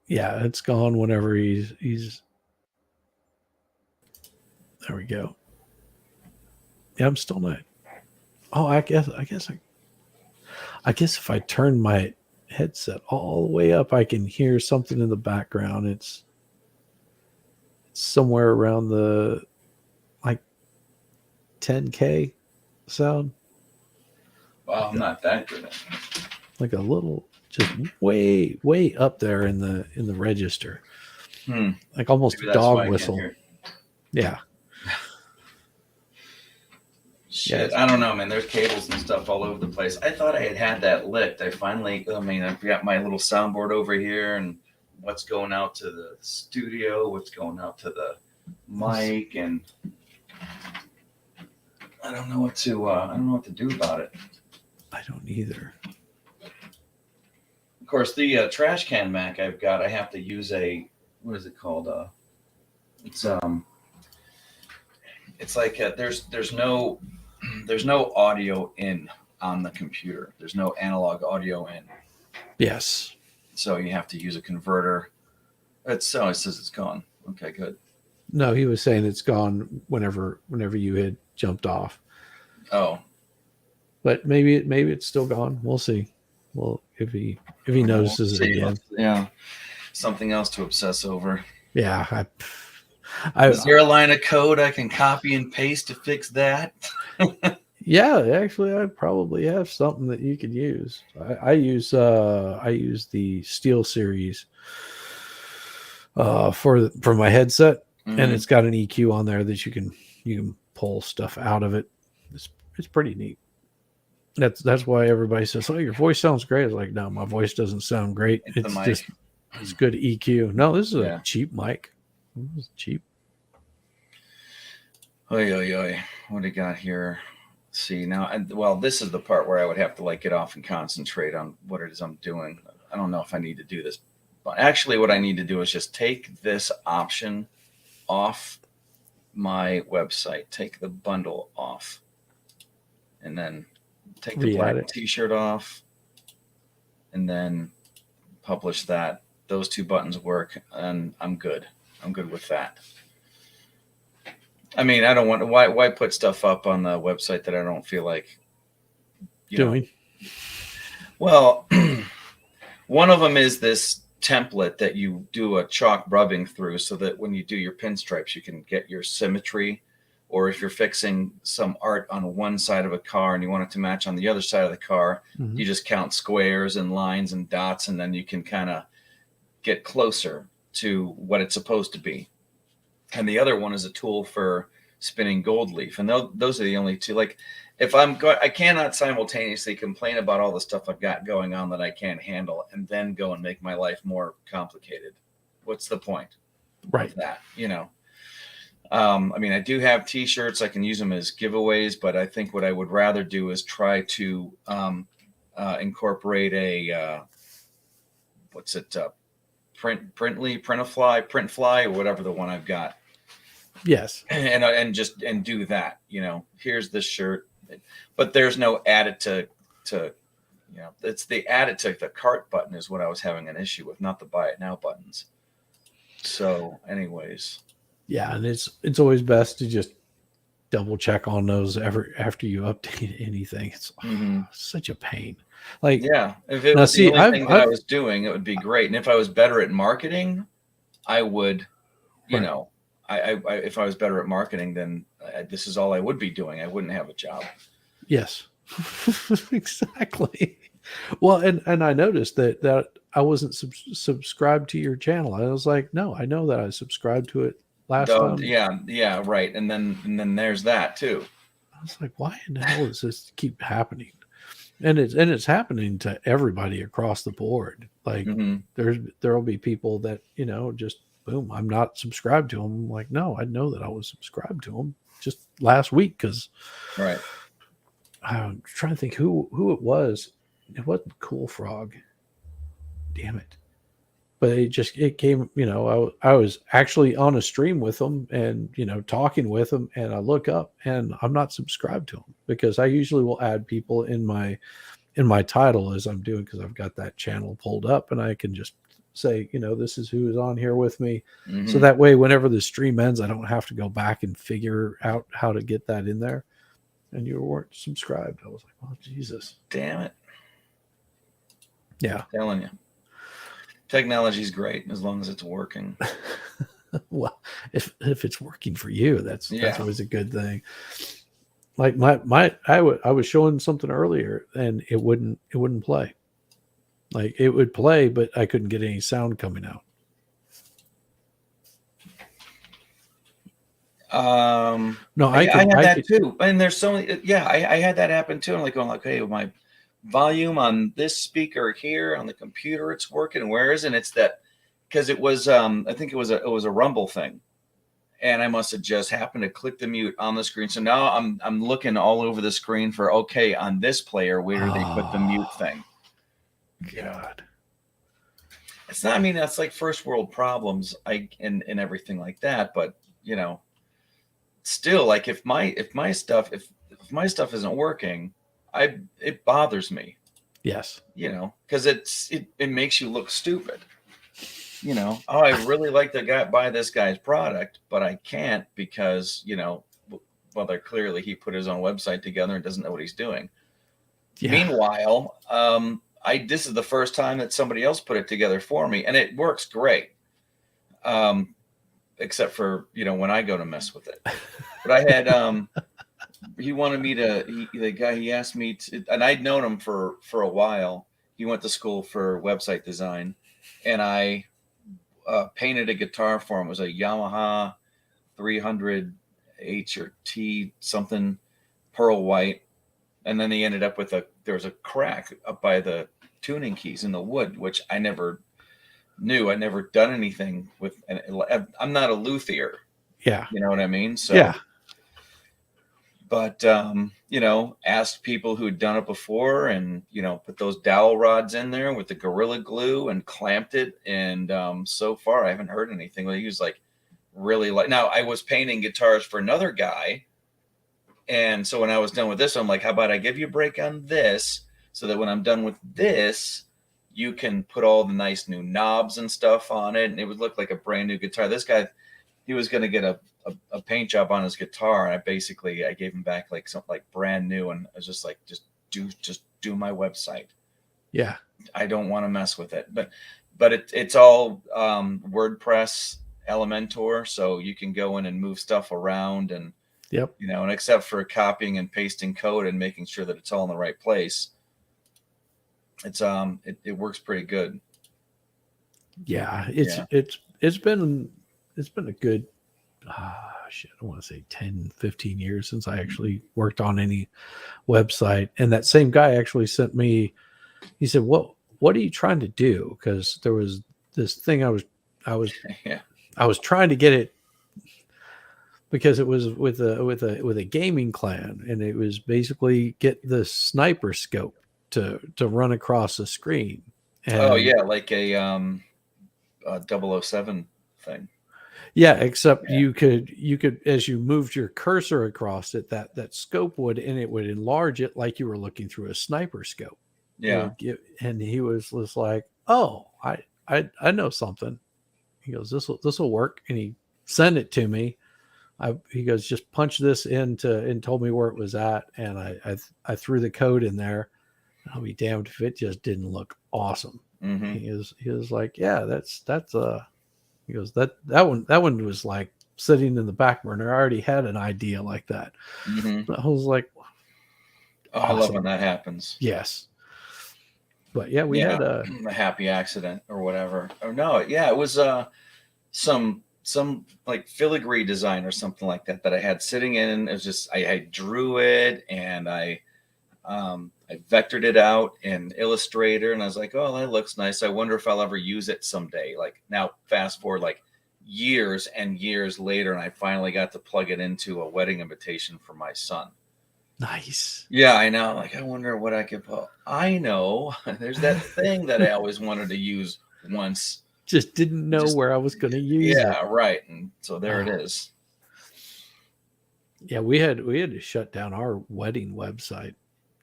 Yeah, it's gone whenever he's. There we go. Yeah, I'm still not. Oh, I guess if I turn my headset all the way up, I can hear something in the background. It's somewhere around the like 10K sound. Well, I'm not that good at it. Like a little, just way up there in the register. Like almost Maybe a that's why I dog can't whistle. hear it. Yeah. Shit, Yeah. I don't know, man. There's cables and stuff all over the place. I thought I had that licked. I've got my little soundboard over here, and what's going out to the studio, what's going out to the mic, and I don't know what to do about it. I don't either. Of course, the trash can Mac I've got, I have to use what is it called? It's it's like there's no audio in on the computer. There's no analog audio in. Yes. So you have to use a converter. It says it's gone. Okay, good. No, he was saying it's gone whenever you had jumped off. Oh, but maybe it's still gone. We'll see. Well, if he notices it again. Yeah, something else to obsess over. Yeah. Is there a line of code I can copy and paste to fix that? Yeah, actually, I probably have something that you could use. I use the Steel Series for my headset, and it's got an EQ on there that you can pull stuff out of it. It's pretty neat. That's why everybody says, "Oh, your voice sounds great." It's like, no, my voice doesn't sound great. It's good EQ. No, this is a cheap mic. This is cheap. Oy. What do you got here? Let's see now. Well, this is the part where I would have to get off and concentrate on what it is I'm doing. I don't know if I need to do this, but actually, what I need to do is just take this option off my website. Take the bundle off, and then take the black T-shirt off, and then publish that. Those two buttons work, and I'm good. I'm good with that. I mean, I don't want to. Why put stuff up on the website that I don't feel like doing? Well, one of them is this template that you do a chalk rubbing through, so that when you do your pinstripes, you can get your symmetry. Or if you're fixing some art on one side of a car and you want it to match on the other side of the car, you just count squares and lines and dots, and then you can kind of get closer to what it's supposed to be. And the other one is a tool for spinning gold leaf. And those are the only two. If I cannot simultaneously complain about all the stuff I've got going on that I can't handle and then go and make my life more complicated. What's the point? Right. Of that, I mean, I do have T-shirts. I can use them as giveaways, but I think what I would rather do is try to incorporate a Printfly, or whatever the one I've got. Yes, and do that. Here's this shirt, but there's no add it to. It's the add it to the cart button is what I was having an issue with, not the buy it now buttons. So, anyways. Yeah, and it's always best to just double check on those after you update anything. It's such a pain. If it was the only thing that I was doing, it would be great. And if I was better at marketing, I would, if I was better at marketing, then this is all I would be doing. I wouldn't have a job. Yes, exactly. Well, and I noticed that I wasn't subscribed to your channel. I was like, no, I know that I subscribed to it last time. Yeah, right. And then there's that too. I was like, why in the hell does this keep happening? And it's happening to everybody across the board. There'll be people that just boom, I'm not subscribed to them. I'm like, no, I know that I was subscribed to them just last week because right. I'm trying to think who it was. It wasn't Cool Frog. Damn it. But it came, I was actually on a stream with them and, talking with them, and I look up and I'm not subscribed to them because I usually will add people in my title as I'm doing, because I've got that channel pulled up and I can just say, this is who is on here with me. So that way, whenever the stream ends, I don't have to go back and figure out how to get that in there. And you weren't subscribed. I was like, oh, Jesus. Damn it. Yeah. I'm telling you. Technology's great as long as it's working. Well, if it's working for you, that's always a good thing. Like I was showing something earlier and it wouldn't play. Like it would play, but I couldn't get any sound coming out. No, I had that too. And there's so many. Yeah, I had that happen too. I'm like going hey, my volume on this speaker here on the computer, it's working. Where isn't? It's that because it was I think it was a Rumble thing, and I must have just happened to click the mute on the screen. So now I'm looking all over the screen for, okay, on this player, where do they put the mute thing? You know, God. it's not. I mean, that's like first world problems, and everything like that. But you know, still, like if my stuff isn't working, it bothers me. Yes. You know, because it makes you look stupid. You know, oh, I really like to buy this guy's product, but I can't because, you know, well, they're clearly he put his own website together and doesn't know what he's doing. Yeah. Meanwhile, this is the first time that somebody else put it together for me, and it works great. Except for, you know, when I go to mess with it. But I had he wanted me to the guy, he asked me to, and I'd known him for a while. He went to school for website design, and I painted a guitar for him. It was a Yamaha 300 H or T something, pearl white. And then he ended up with there was a crack up by the tuning keys in the wood, which I never knew. I never done anything with, and I'm not a luthier. Yeah. You know what I mean? So, yeah. But, you know, asked people who had done it before, and, you know, put those dowel rods in there with the Gorilla Glue and clamped it. And so far, I haven't heard anything. He was like, really like, now I was painting guitars for another guy. And so when I was done with this, I'm like, how about I give you a break on this so that when I'm done with this, you can put all the nice new knobs and stuff on it. And it would look like a brand new guitar. This guy, he was going to get a paint job on his guitar, and I gave him back like something like brand new, and I was just like, just do my website. Yeah. I don't want to mess with it, but it's all WordPress Elementor, so you can go in and move stuff around, and Yep. you know, and except for copying and pasting code and making sure that it's all in the right place, it's it works pretty good. Yeah. It's been a good I don't want to say 10, 15 years since I actually worked on any website. And that same guy actually sent me, he said, what are you trying to do? Because there was this thing I was Yeah. I was trying to get it, because it was with a gaming clan, and it was basically get the sniper scope to run across the screen. And Oh yeah, like a 007 thing. Yeah, except you could, as you moved your cursor across it, that scope would, and it would enlarge it like you were looking through a sniper scope. Yeah. And he was just like, "Oh, I know something." He goes, "This will work," and he sent it to me. He goes, "Just punch this into," and told me where it was at, and I threw the code in there. I'll be damned if it just didn't look awesome. Mm-hmm. He was like, "Yeah, that's He goes, that one was like sitting in the back burner. I already had an idea like that." Mm-hmm. I was like, oh, awesome. I love when that happens. Yes. But yeah, we had a happy accident or whatever. Oh no, yeah, it was some like filigree design or something like that I had sitting in. It was just I drew it, and I vectored it out in Illustrator, and I was like, oh, that looks nice. I wonder if I'll ever use it someday. Like, now fast forward like years and years later, and I finally got to plug it into a wedding invitation for my son. Nice. Yeah, I know. Like, I wonder what I could put. I know. There's that thing that I always wanted to use once. Just didn't know where I was going to use it. Yeah, right. And so there it is. Yeah, we had to shut down our wedding website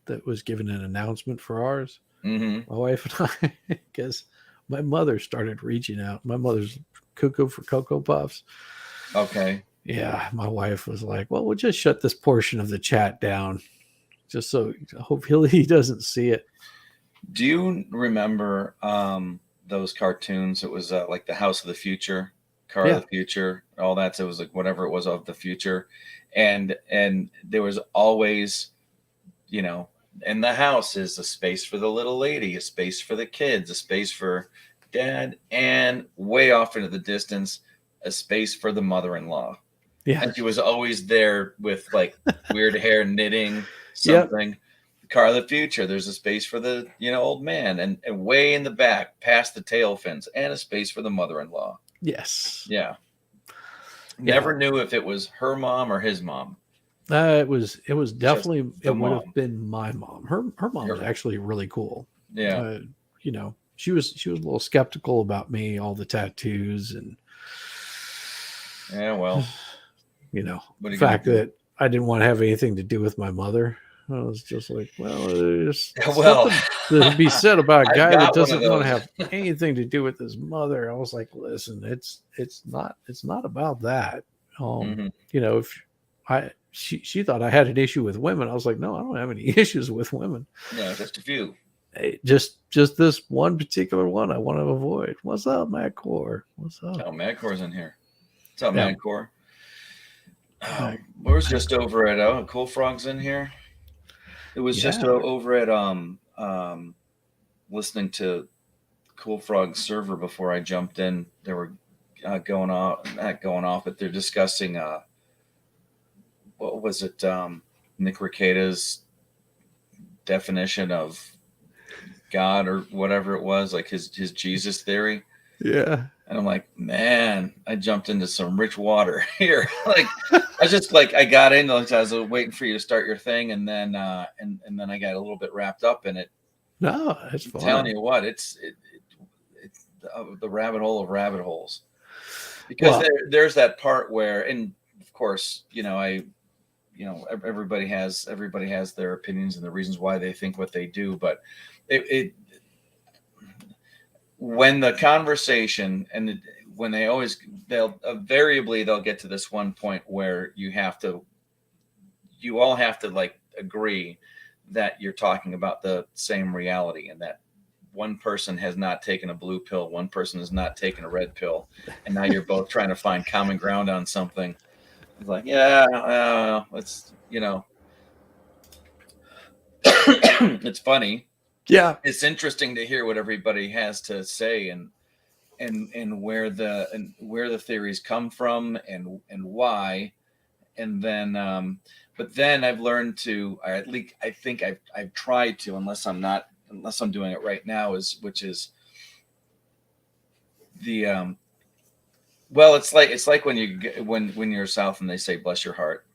that was giving an announcement for ours. Mm-hmm. My wife and I, because my mother started reaching out. My mother's cuckoo for Cocoa Puffs. Okay. Yeah, my wife was like, "Well, we'll just shut this portion of the chat down, just so hopefully he doesn't see it." Do you remember those cartoons? It was like the House of the Future, Car of the Future, all that. So it was like whatever it was of the future, and there was always, you know, in the house is a space for the little lady, a space for the kids, a space for dad, and way off into the distance, a space for the mother-in-law. Yeah. And she was always there with like weird hair knitting something. Yep. Car of the Future, there's a space for the, you know, old man, and way in the back past the tail fins, and a space for the mother-in-law. Yes. Yeah. Never knew if it was her mom or his mom. It was Just definitely, it the would have mom. been my mom. Her mom's Her- actually really cool. yeah. Uh, you know, she was a little skeptical about me, all the tattoos, and Yeah. Well, you know, what are the you gonna fact do? that I didn't want to have anything to do with my mother. I was just like, well, there's Well, something to be said about a I've guy that got one of doesn't want to those. have anything to do with his mother. I was like, listen, it's not about that. Mhm. You know, if she thought I had an issue with women, I was like, no, I don't have any issues with women. Yeah, just a few. Just this one particular one I want to avoid. What's up, Matt Core? What's up? Oh, Madcore's in here. What's up, Yeah, Madcore? Matt- We was just over at Cool Frogs in here. It was just yeah, over at listening to Cool Frog's server before I jumped in. They were going off, not going off, but they're discussing what was it? Nick Rekieta's definition of God or whatever it was, like his Jesus theory. yeah. And I'm like, man, I jumped into some rich water here. Like, I was just like, I got in, like, I was waiting for you to start your thing, and then and then I got a little bit wrapped up in it. No, it's I'm telling fun. you what, it's the rabbit hole of rabbit holes, because Well, there's that part where, and of course, everybody has their opinions and the reasons why they think what they do, but it when the conversation and when they'll invariably they'll get to this one point where you all have to like agree that you're talking about the same reality, and that one person has not taken a blue pill, one person has not taken a red pill, and now you're both trying to find common ground on something. It's like, yeah, it's it's funny. yeah. It's interesting to hear what everybody has to say, and where the theories come from, and why. And then but then I've learned to, or at least I think I've tried to, unless I'm doing it right now, which is the well, it's like when you're South and they say bless your heart.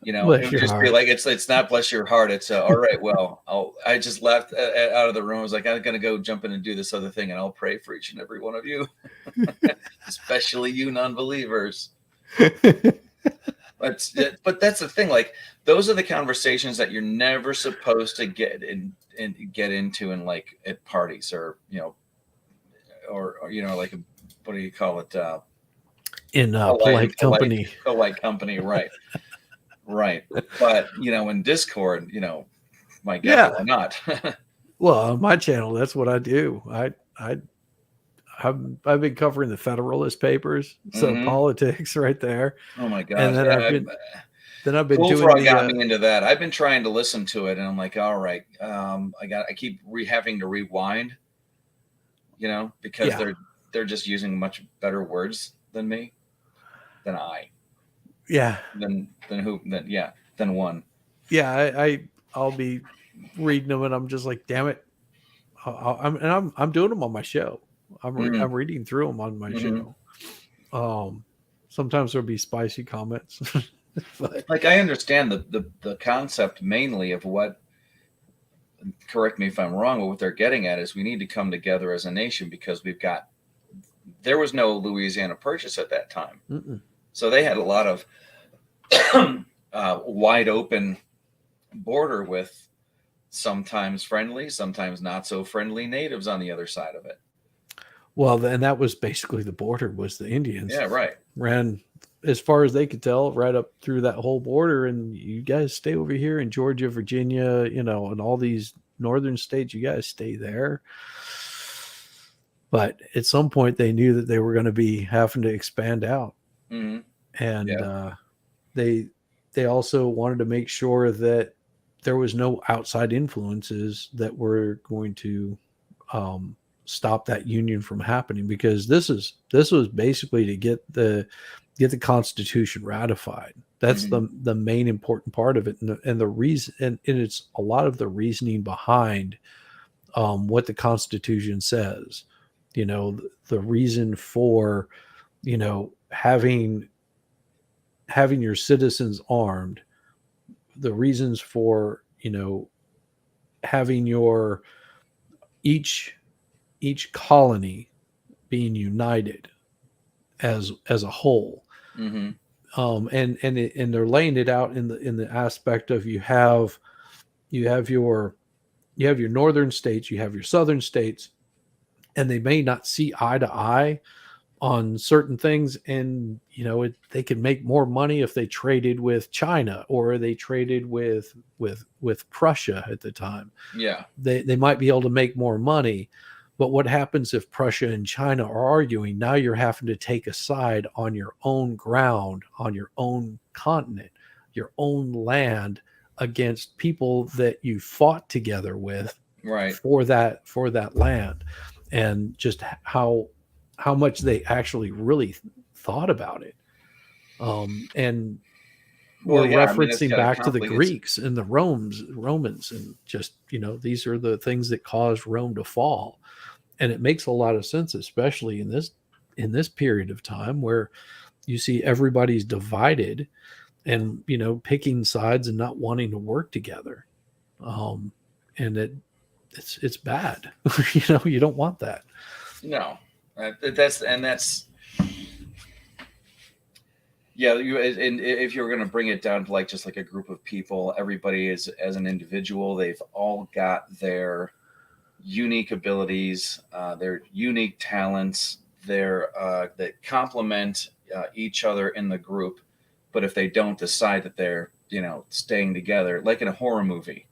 It Bless would your just be heart. like, it's not bless your heart. It's all right. Well, I just left out of the room. I was like, I'm gonna go jump in and do this other thing, and I'll pray for each and every one of you, especially you non-believers. But that's the thing. Like, those are the conversations that you're never supposed to get get into in, like, at parties, or like what do you call it? In Polite, polite company. polite company, right? Right. But in Discord, my God, Yeah. why not? Well, on my channel, that's what I do. I've been covering the Federalist Papers, so Hmm. politics right there, Oh my and gosh, yeah. then I've been Cool doing Frog the got me into that. I've been trying to listen to it, and I'm like, all right, I keep having to rewind, because yeah, they're just using much better words than me, than I, yeah, than one. yeah. I'll be reading them, and I'm just like, damn it, I'm doing them on my show. Mm-hmm. I'm reading through them on my Mm-hmm. show. Um, Sometimes there'll be spicy comments, but Like, I understand the concept mainly of what. Correct me if I'm wrong, but what they're getting at is we need to come together as a nation, because there was no Louisiana Purchase at that time. mm-mm. So they had a lot of wide open border with sometimes friendly, sometimes not so friendly natives on the other side of it. Well, and that was basically the border, was the Indians Yeah, right. ran as far as they could tell right up through that whole border, and you guys stay over here in Georgia, Virginia, and all these northern states, you guys stay there. But at some point they knew that they were going to be having to expand out, Mm-hmm. and Yeah. they also wanted to make sure that there was no outside influences that were going to stop that union from happening, because this was basically to get the Constitution ratified. That's Mm-hmm. the main important part of it, and the reason, and it's a lot of the reasoning behind what the Constitution says. The reason for having your citizens armed, the reasons for, having your each colony being united as a whole. Mm-hmm. And they're laying it out in the aspect of you have your northern states, you have your southern states, and they may not see eye to eye on certain things, and they could make more money if they traded with China, or they traded with Prussia at the time. Yeah, they might be able to make more money. But what happens if Prussia and China are arguing? Now you're having to take a side on your own ground, on your own continent, your own land, against people that you fought together with, right, for that land. And just how much they actually really thought about it. And we're referencing back to the Greeks and the Romans, and just, these are the things that caused Rome to fall. And it makes a lot of sense, especially in this period of time where you see everybody's divided and, picking sides and not wanting to work together. And it's bad. You don't want that. No, that's yeah. And if you're going to bring it down to just like a group of people, everybody is as an individual. They've all got their unique abilities, their unique talents, that complement each other in the group. But if they don't decide that they're staying together, like in a horror movie,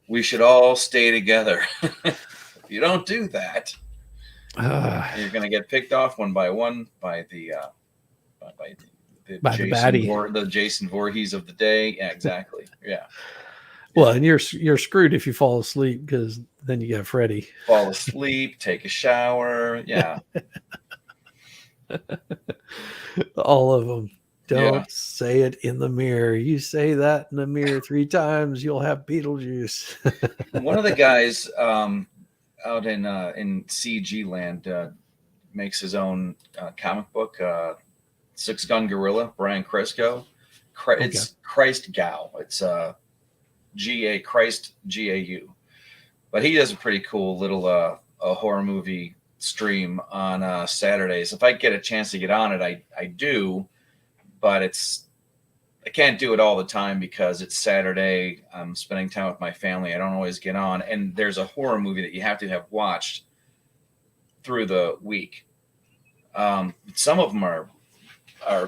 we should all stay together. If you don't do that, you're going to get picked off one by one by the baddie, the Jason Voorhees of the day. Yeah, exactly. Yeah. Well, and you're screwed if you fall asleep, because then you got Freddy. Fall asleep, take a shower. Yeah. All of them. Don't say it in the mirror. You say that in the mirror 3 times, you'll have Beetlejuice. One of the guys out in CG land makes his own comic book, Six Gun Gorilla, Brian Cresco. It's Christ Gao. It's G-A Christ G-A-U. But he does a pretty cool little a horror movie stream on Saturdays. If I get a chance to get on it, I do. But I can't do it all the time because it's Saturday. I'm spending time with my family. I don't always get on. And there's a horror movie that you have to have watched through the week. Some of them are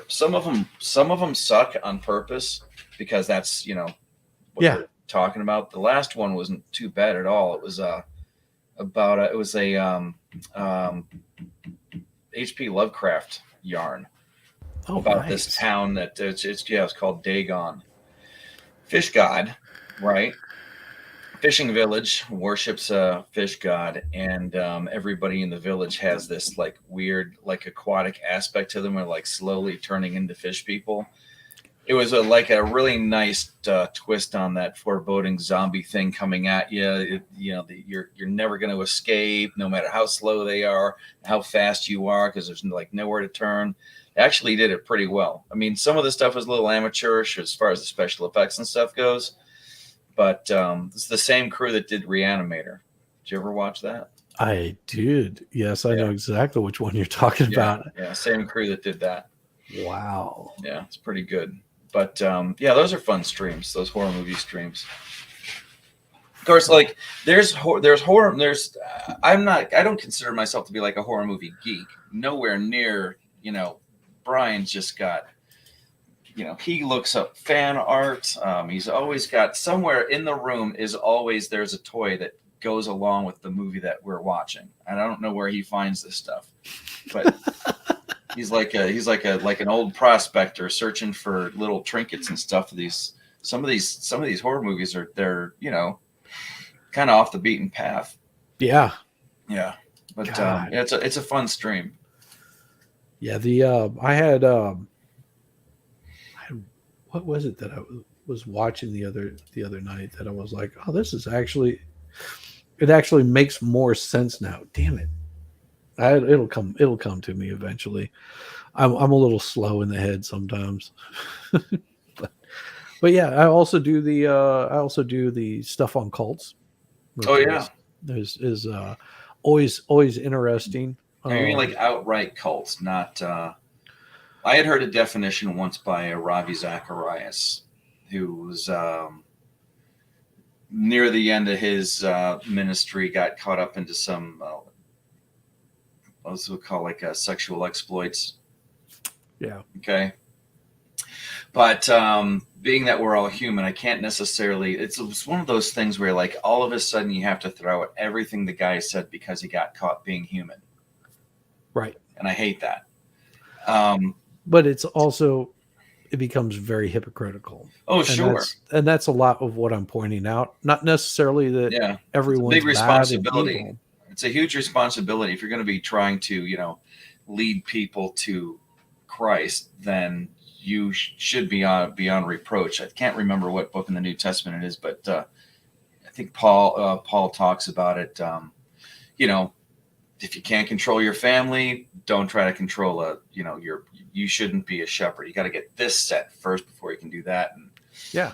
some of them suck on purpose because that's what they're talking about. The last one wasn't too bad at all. It was H.P. Lovecraft yarn. About nice. This town that it's called Dagon. Fish god, right? Fishing village worships a fish god, and everybody in the village has this weird aquatic aspect to them, or slowly turning into fish people. It was a really nice twist on that foreboding zombie thing coming at you. You're never going to escape, no matter how slow they are, how fast you are, because there's nowhere to turn. Actually did it pretty well. I mean, some of the stuff was a little amateurish as far as the special effects and stuff goes, but it's the same crew that did Reanimator. Did you ever watch that? I did. Yes, I know exactly which one you're talking about. Yeah, same crew that did that. Wow. Yeah, it's pretty good. But those are fun streams. Those horror movie streams. Of course, there's horror. I don't consider myself to be a horror movie geek. Nowhere near. Brian's just got, he looks up fan art. He's always got somewhere in the room there's a toy that goes along with the movie that we're watching. And I don't know where he finds this stuff, but he's like an old prospector searching for little trinkets and stuff. Some of these horror movies they're kind of off the beaten path. Yeah. Yeah. But it's a fun stream. Yeah, I had what was it that I was watching the other night that I was like, oh, this is actually makes more sense now. Damn it. It'll come to me eventually. I'm a little slow in the head sometimes. but yeah, I also do the stuff on cults, Oh which yeah. is always interesting. I mean, like outright cults, not. I had heard a definition once by Ravi Zacharias, who was near the end of his ministry, got caught up into some what we call like sexual exploits. Yeah. Okay, but being that we're all human, I can't necessarily. It's one of those things where like all of a sudden you have to throw out everything the guy said because he got caught being human, Right. and I hate that. But it's also it becomes very hypocritical. Oh sure, And that's a lot of what I'm pointing out. Not necessarily that yeah, it's a everyone's big bad and responsibility. evil. It's a huge responsibility if you're going to be trying to, lead people to Christ. Then you should be beyond reproach. I can't remember what book in the New Testament it is, but I think Paul talks about it. You know, if you can't control your family, don't try to control you shouldn't be a shepherd. You got to get this set first before you can do that. Yeah.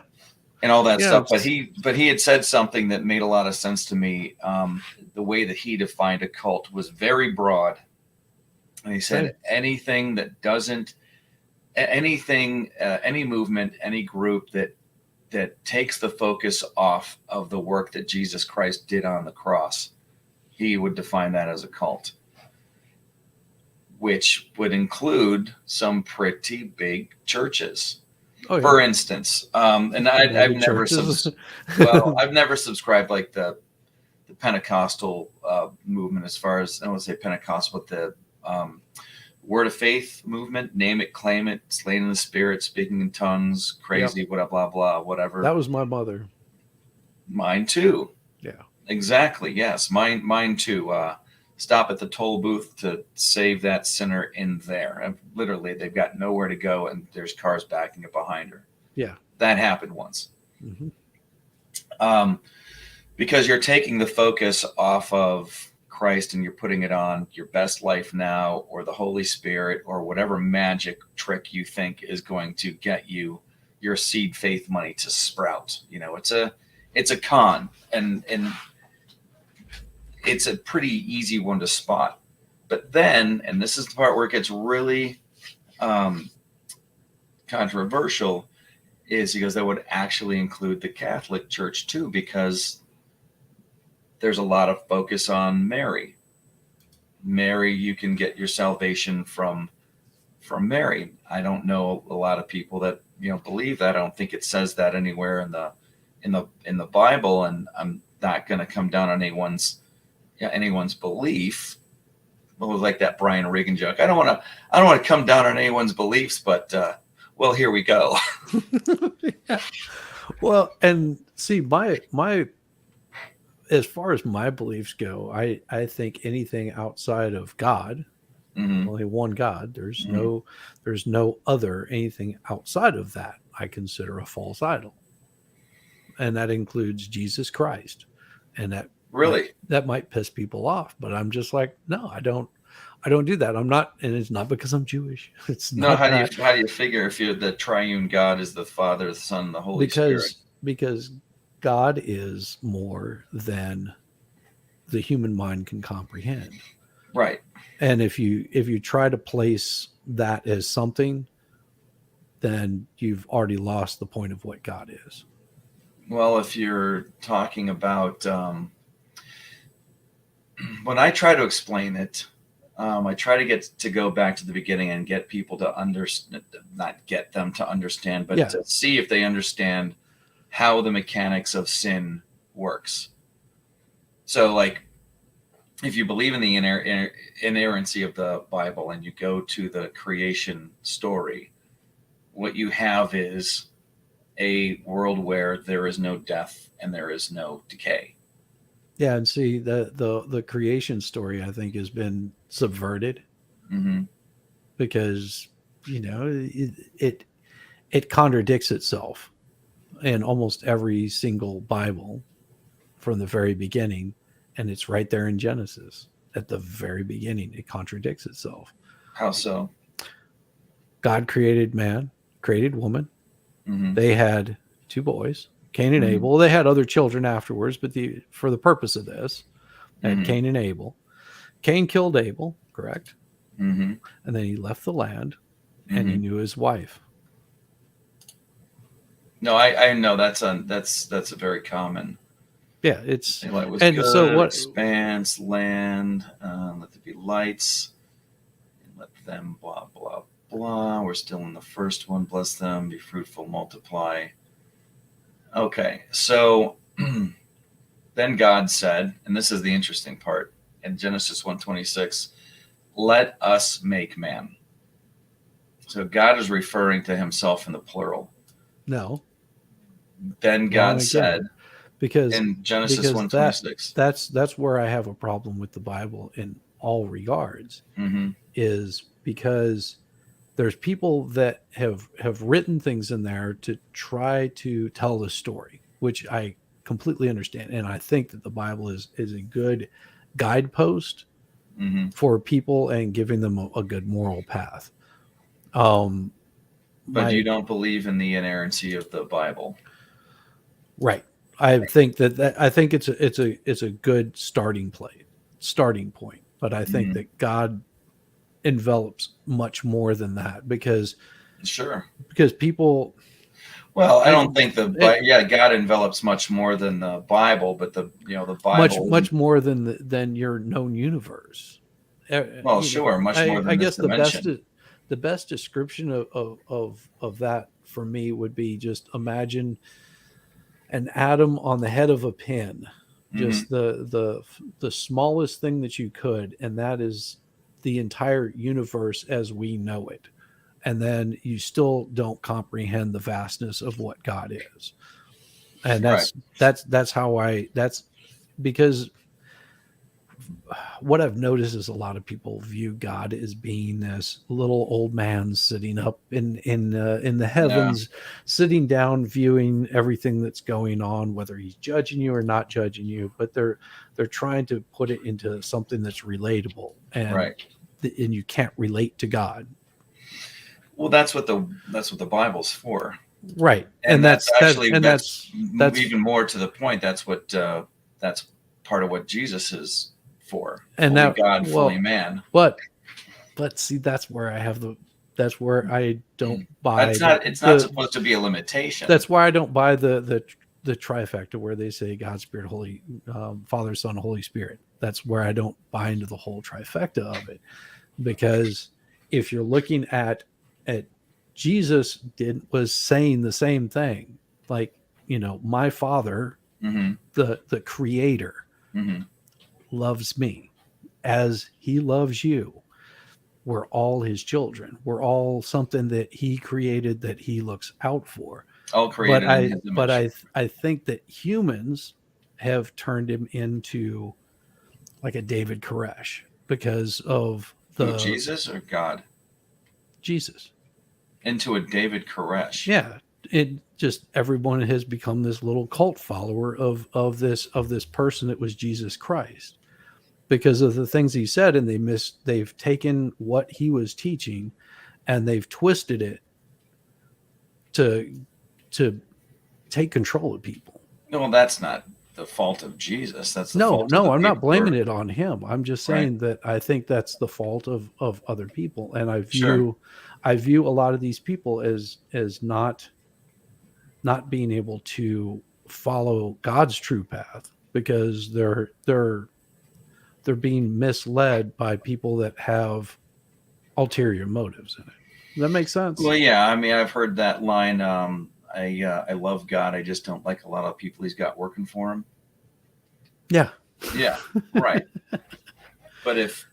And all that Yeah, stuff. But he had said something that made a lot of sense to me. The way that he defined a cult was very broad. And he said anything that doesn't any movement, any group that takes the focus off of the work that Jesus Christ did on the cross, he would define that as a cult, which would include some pretty big churches. Oh, yeah. For instance, and I've never I've never subscribed like the Pentecostal movement, as far as I don't want to say Pentecostal, but the Word of Faith movement, name it, claim it, slain in the Spirit, speaking in tongues, crazy, blah blah blah, whatever. That was my mother. Mine too. Yeah. Exactly. Yes, mine too. Stop at the toll booth to save that sinner in there. And literally, they've got nowhere to go, and there's cars backing up behind her. Yeah. That happened once. Mm-hmm. Because you're taking the focus off of Christ and you're putting it on your best life now, or the Holy Spirit, or whatever magic trick you think is going to get you your seed faith money to sprout. It's a con, and it's a pretty easy one to spot. But then, and this is the part where it gets really controversial, is because that would actually include the Catholic Church too, because there's a lot of focus on Mary. Mary, you can get your salvation from Mary. I don't know a lot of people that believe that. I don't think it says that anywhere in the Bible, and I'm not going to come down on anyone's belief. Well, like that Brian Regan joke. I don't want to come down on anyone's beliefs, but well, here we go. Yeah. Well, and see, my as far as my beliefs go, I think anything outside of God, only one God. There's no other anything outside of that I consider a false idol, and that includes Jesus Christ. And that really might piss people off, but I'm just like, no, I don't do that. I'm not, and it's not because I'm Jewish. It's not. How do you figure if you're the triune God is the Father, the Son, and the Holy Spirit? Because God is more than the human mind can comprehend. Right. And if you try to place that as something, then you've already lost the point of what God is. Well, if you're talking about when I try to explain it, I try to go back to the beginning and get people to understand, not get them to understand, but to see if they understand how the mechanics of sin works. So, like, if you believe in the inerrancy of the Bible and you go to the creation story, what you have is a world where there is no death and there is no decay. Yeah, and see the creation story, I think, has been subverted because it contradicts itself in almost every single Bible from the very beginning, and it's right there in Genesis at the very beginning. It contradicts itself. How so? God created man, created woman. Hmm. They had 2 boys, Cain and Mhm. Abel. They had other children afterwards, but for the purpose of this, they had Hmm. Cain and Abel. Cain killed Abel, correct? Hmm. And then he left the land and he Hmm. knew his wife. No, I know that's a very common. Yeah, it's The light was and so good, what expanse, land, let there be lights, and let them blah, blah, blah. We're still in the first one. Bless them, be fruitful, multiply. Okay, so then God said, and this is the interesting part, in Genesis 1:26, let us make man. So God is referring to himself in the plural. no, Then wrong God said again. Because in Genesis because 1:26. that's where I have a problem with the Bible in all regards, Mm-hmm. is because there's people that have written things in there to try to tell the story, which I completely understand, and I think that the Bible is a good guidepost Mm-hmm. for people and giving them a good moral path. Um, But you my don't believe in the inerrancy of the Bible. Right. I think that I think it's a good starting point. But I think Mm-hmm. that God envelops much more than that, because Sure. people Well, I I don't think it, yeah, God envelops much more than the Bible, but the Bible much isn't. more than your known universe. Well, sure, much more I than this guess dimension. the best description of that for me would be, just imagine an atom on the head of a pin, Mm-hmm. just the smallest thing that you could, and that is the entire universe as we know it. And then you still don't comprehend the vastness of what God is. And Right. that's how I that's because what I've noticed is a lot of people view God as being this little old man sitting up in the Yeah. heavens, sitting down, viewing everything that's going on, whether he's judging you or not judging you. But they're trying to put it into something that's relatable, and Right. and you can't relate to God, Well, that's what the Bible's for, right? and that's actually that's that's even more to the point. That's part of what Jesus is for. and Fully that God, fully well, man. but see, that's where I have the that's where I don't buy That's not. It's not the supposed to be a limitation. that's why I don't buy the trifecta where they say God, Spirit, Holy, Father, Son, Holy Spirit. That's where I don't buy into the whole trifecta of it, because if you're looking at Jesus was saying the same thing, like, my Father, Mm-hmm. the Creator, Mm-hmm. loves me as He loves you. We're all His children. We're all something that He created, that He looks out for. All but created in I His but image. I think that humans have turned him into like a David Koresh because of Who, the Jesus or God? Jesus. Into a David Koresh. Yeah, it just everyone has become this little cult follower of this person that was Jesus Christ, because of the things he said, and they've taken what he was teaching and they've twisted it to to take control of people. No, that's not the fault of Jesus. That's the No, fault of no, the I'm not people who blaming are it on him. I'm just right. saying that I think that's the fault of other people, and Sure. I view a lot of these people as not being able to follow God's true path, because they're being misled by people that have ulterior motives in it. Does that make sense? Well, yeah. I mean, I've heard that line. I love God. I just don't like a lot of people He's got working for Him. Yeah. Yeah. Right. But if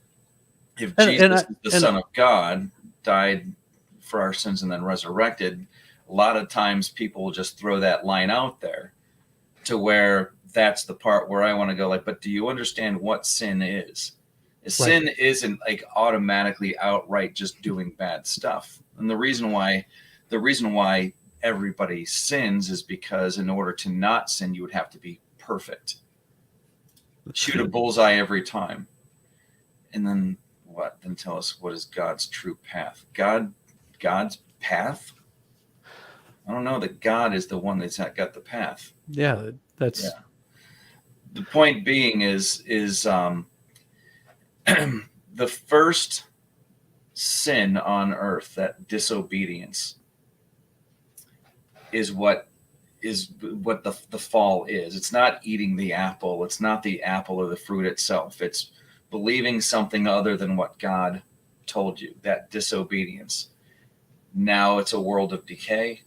And and Jesus I is the and Son of God, died for our sins and then resurrected, a lot of times people will just throw that line out there, to where that's the part where I want to go, like, but do you understand what sin is? right. Sin isn't like automatically outright just doing bad stuff. And the reason why everybody sins is because in order to not sin, you would have to be perfect. Shoot a bullseye every time. And then what? Then tell us, what is God's true path? God God's path? I don't know that God is the one that's got the path. Yeah, that's The point being is the first sin on earth, that disobedience, is what the fall is. It's not eating the apple. It's not the apple or the fruit itself. It's believing something other than what God told you. That disobedience. Now it's a world of decay.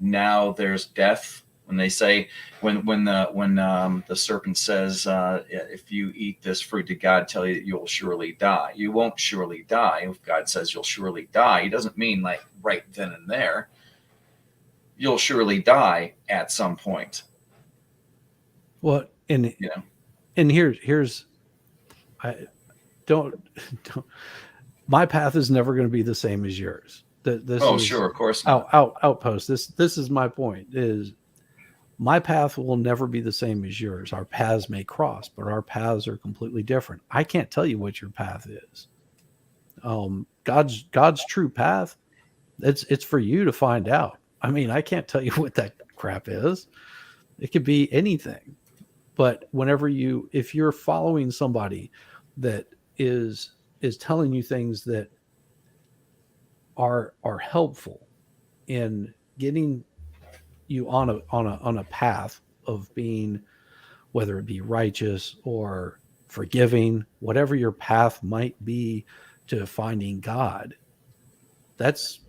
Now there's death. When they say, when the serpent says, if you eat this fruit, did God tell you that you'll surely die? You won't surely die. If God says you'll surely die, he doesn't mean like right then and there. You'll surely die at some point. well, and here's I don't my path is never going to be the same as yours. This is sure, of course not. Outpost. This is my point. Is my path will never be the same as yours. Our paths may cross, but our paths are completely different. I can't tell you what your path is. God's true path. It's for you to find out. I mean, I can't tell you what that crap is. It could be anything. But if you're following somebody that is telling you things that are helpful in getting you on a path of being, whether it be righteous or forgiving, whatever your path might be to finding God, that's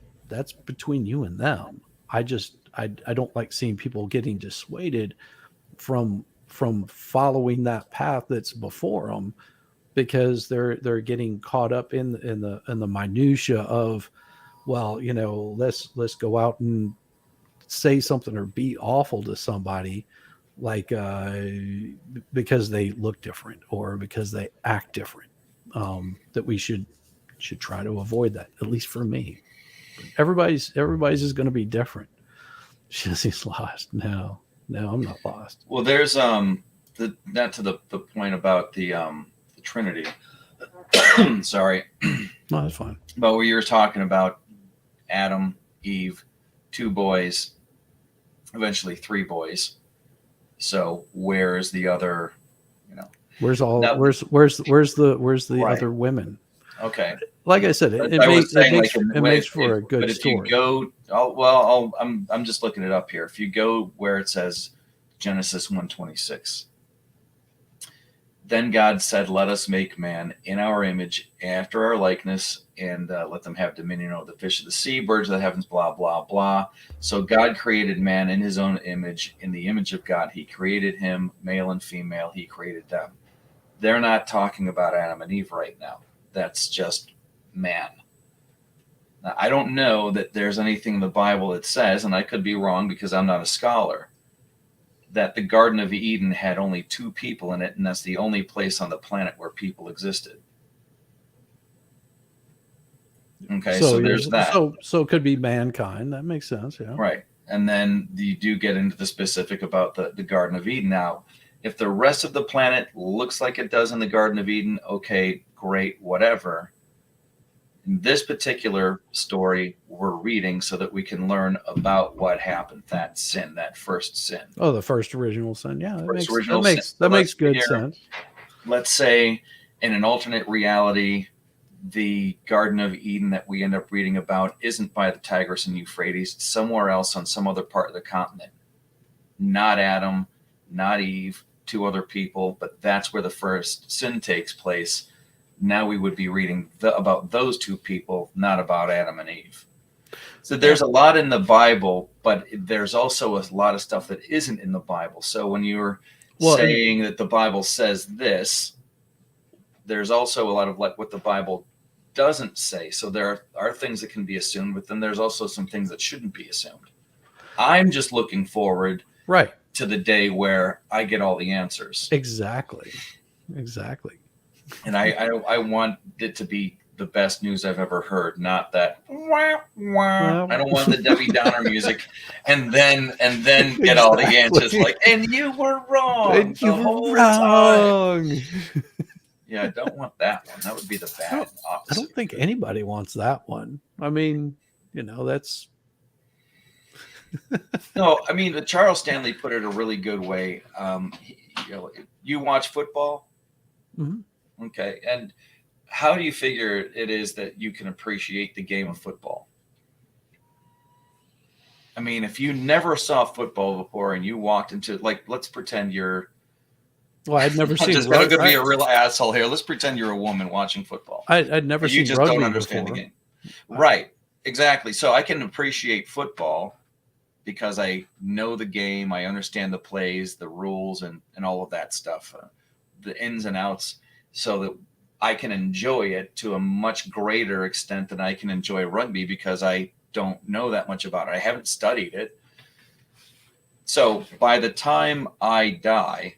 between you and them. I don't like seeing people getting dissuaded from following that path that's before them, because they're getting caught up in the minutia of, well, let's go out and say something or be awful to somebody, like because they look different or because they act different. That we should try to avoid that, at least for me. Everybody's is going to be different. She's lost. No, I'm not lost. Well, there's the point about the Trinity. Sorry. No, that's fine. But where you were talking about Adam, Eve, 2 boys, eventually 3 boys. So where is the other? Where's the Right. other women? Okay. Like I said, it makes for a good story. If you go, I'm just looking it up here. If you go where it says Genesis 1:26, then God said, "Let us make man in our image, after our likeness, and let them have dominion over the fish of the sea, birds of the heavens, blah blah blah." So God created man in His own image. In the image of God, He created him, male and female. He created them. They're not talking about Adam and Eve right now. That's just man. Now, I don't know that there's anything in the Bible that says, and I could be wrong because I'm not a scholar, that the Garden of Eden had only 2 people in it, and that's the only place on the planet where people existed. Okay, so there's that. So it could be mankind. That makes sense, yeah. Right. And then you do get into the specific about the Garden of Eden. Now, if the rest of the planet looks like it does in the Garden of Eden, okay, great, whatever. In this particular story, we're reading so that we can learn about what happened, that sin, that first sin. Oh, the first original sin. Yeah, that makes good sense. Let's say in an alternate reality, the Garden of Eden that we end up reading about isn't by the Tigris and Euphrates. It's somewhere else on some other part of the continent. Not Adam, not Eve, 2 other people, but that's where the first sin takes place. Now we would be reading about those 2 people, not about Adam and Eve. So there's a lot in the Bible, but there's also a lot of stuff that isn't in the Bible. So when you're saying that the Bible says this, there's also a lot of like what the Bible doesn't say. So there are things that can be assumed, but then there's also some things that shouldn't be assumed. I'm just looking forward to the day where I get all the answers. Exactly. And I want it to be the best news I've ever heard, not that wah, wah. I don't want the Debbie Downer music and then get all the answers like, and you were wrong. And you were wrong. Yeah, I don't want that one. That would be the bad I opposite. don't think anybody wants that one. I mean, that's No, I mean, Charles Stanley put it a really good way. You watch football, mhm. okay, and how do you figure it is that you can appreciate the game of football? I mean, if you never saw football before and you walked into, like, let's pretend you're, Well, I'd never I'm seen just going to be rugby. a real asshole here. Let's pretend you're a woman watching football. I'd never You seen just don't rugby understand the before. game. Right. Exactly. So I can appreciate football because I know the game. I understand the plays, the rules, and all of that stuff, the ins and outs, so that I can enjoy it to a much greater extent than I can enjoy rugby because I don't know that much about it. I haven't studied it. So by the time I die,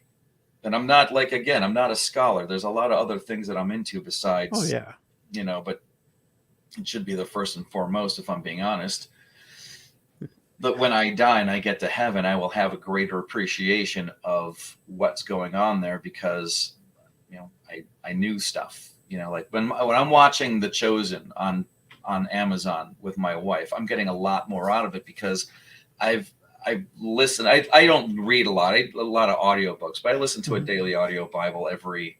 and I'm not like, again, I'm not a scholar. There's a lot of other things that I'm into besides, Oh yeah. but it should be the first and foremost, if I'm being honest. But when I die and I get to heaven, I will have a greater appreciation of what's going on there because, I knew stuff. Like when I'm watching The Chosen on Amazon with my wife, I'm getting a lot more out of it because I've listened. I don't read a lot. A lot of audiobooks, but I listen to a daily audio Bible every